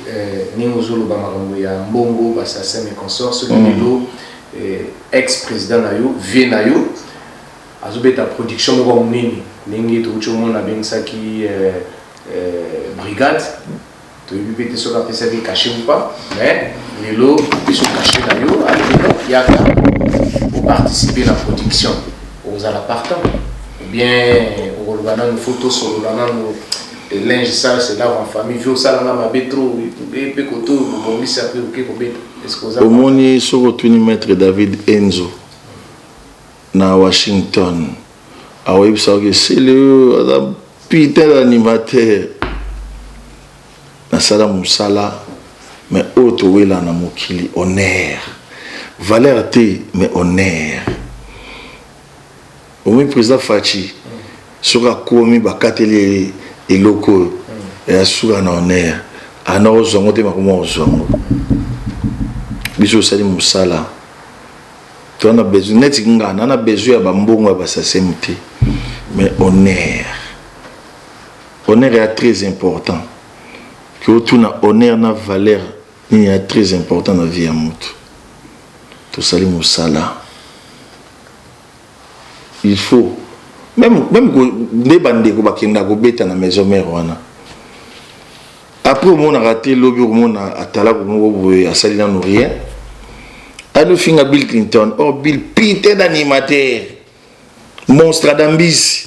ni aux autres bamaramouya mbongo basasa mes consorts ceux qui ex-président nayo vie nayo azobeta production mo nini ningi to mona bensa qui brigade tu peux te sur la PC caché ou pas mais les lots ils sont cachés nayo il y a pour participer à la production aux appartements ou bien au Rwanda une photo sur le Rwanda et linge ça c'est là en famille vieux ça là ma bétro et peu koto bon lui ça peut OK pour bête est-ce que au moni sur retourner maître David Enzo na Washington a oui ça que c'est le putain d'animateur na sala musala mais auto wela na mokili honneur valeur té mais honneur au président Fachi sur a komi bakateli et loko et asura na honneur ana ozongo te makoma ozongo biso sali musala tu as besoin net ngana na besoin ya bambongo ba sasemte mais honneur est très important que tout na honneur na valeur ni est très important dans la vie à mutu to sali musala il faut même ne bande ko bakenda ko beta na maison mère wana après on a raté lobby on a atala ko mo asali na rien alo finga Bill Clinton oh Bill Peter d'animateur monstre d'ambis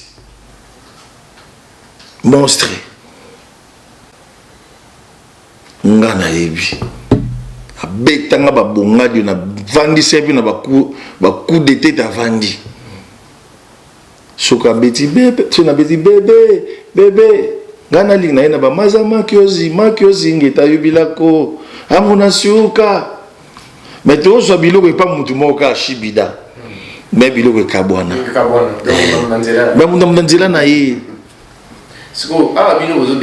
monstre ngana yebi abetanga babonga dio na vandi sebi na ba coup de tête avandi soka beti bébé so na beti bébé ngana ling na ina ba maza makiozi ngeta yubilako amuna suka mais to so biloko pa mutu moka shibida mais biloko kabwana ba munda nzela na ye siko ala bino ozo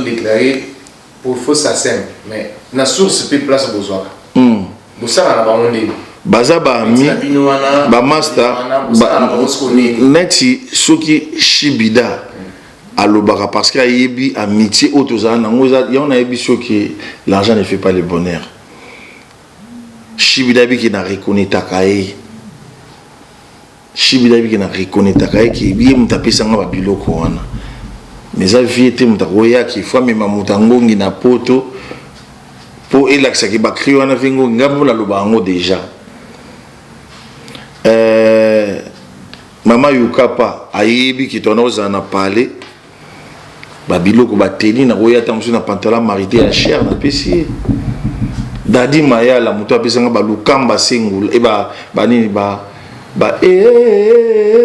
déclarer pour faux simple mais na source pe place bozwaka bosala na bango ndeni baza baami bamaster neti soki shibida alobaka parce que ayebi amitié oyo tozala nango yango nayebi soki l'argent ne fait pas le bonheur shibida yebiki na reconnaîtaka ye shibida yebiki na reconnaîtaka ye ke ye moto apesanga babiloko wana mais eza vie te moto akoyaki fo amema moto angongi na poto mpo elakisaki bakri wana ve ngongi ngai mpo naloba yango déjà mama yukapa ayebi ki tona ozala na pale babiloko bateni nakoya ta mosusu na pantalon marité ya cher napesi ye dadi mayala moto apesanga balukamba sengula e banini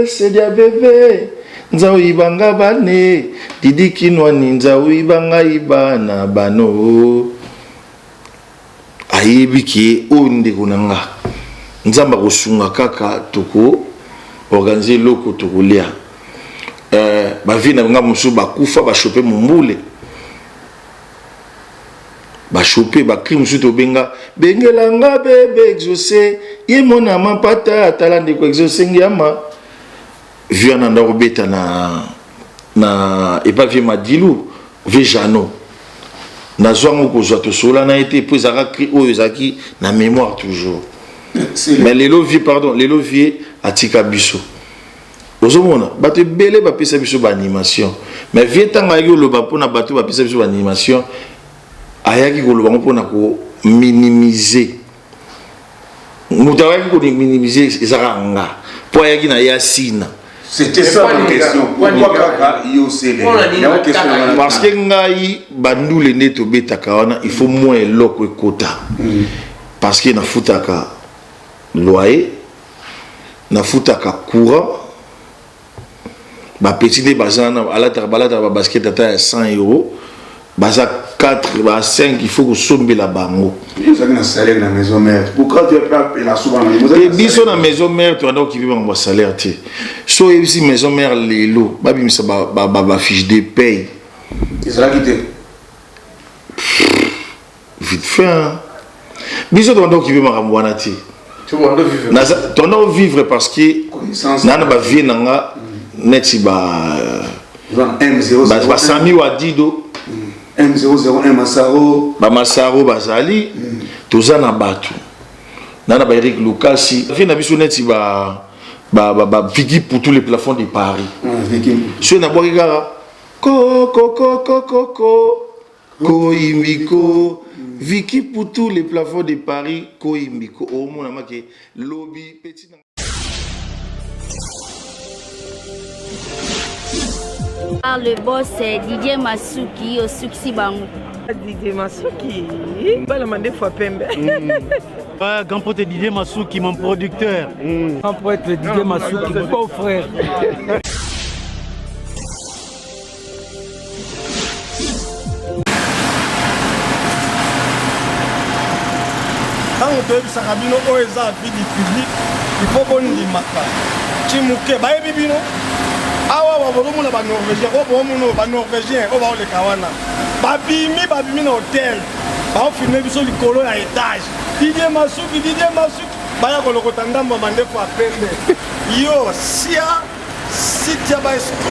sedia bebe nza oyibanga bane didi kinwani nza oyibanga ibana bano ayebi ki oyo ndeko na nga nzamba kosunga kaka toko organiser loko tokolia bavi na nga mosusu bakufa bashope mombule bashope bakri mosusu tobenga bengelanga bebe exaucé ye mona mapata atala ndeko exaucé ngiama vi wana nda kobeta na epavie madilu vi jano nazwango kozwa tosola na ye te mpo ezalaka cri oyo ezalaki na mémoire toujours mais lelo vie atika biso ozomona bato ebele bapesa biso baanimation mais vie ntango ayaki koloba mpona bato bapesa biso baanimation ayaki koloba ngo mpona kominimize moto ayaki kominimize ezaka nga mpo ayaki na ye asina c'était ça la question pourquoi kaka yo sele parce que ngai bandule nde tobetaka wana il faut moins eloko ekota parce que nafutaka loyer nafutaka courant bapeti nde baza na balataka babasket ata ya 100 €, baza 4 ba 5 il faut kosombela bango biso na maison mère toanda okipi bango basalaire te so oyebisi maison mère lelo babimisa bafiche de paye ezalaki te vite fait biso toanda okipi makambo wana te toanda ovivre parce que nana bavie nanga neti basami wa dido M001 Masaro bamasaro bazali toza na bato nana ba Eric Lukasi vie na biso neti Vicky pour tous les plafonds de Paris so na bwaki kaka koimiko Vicky pour tous les plafonds de Paris koimiko omona make lobby petit. Le boss Didier Masuki au Suksi Bango. Didier Masuki, Balamande fois Pembe. Grand pote Didier Masuki, mon producteur. Grand pote Didier Masuki, mon beau frère. Quand on te dit que Sarabino est la vie du public, il faut qu'on y mette. Chimuke, baye bibino. Awa babomo na ba norvégien, babomo ba norvégien, o ba le kawana. Babimi na hôtel. Ba filmer biso likolo ya étage. Didier Masuki, baya ko lokota ndamba mande kwa pembe. Yo, sia sitia ba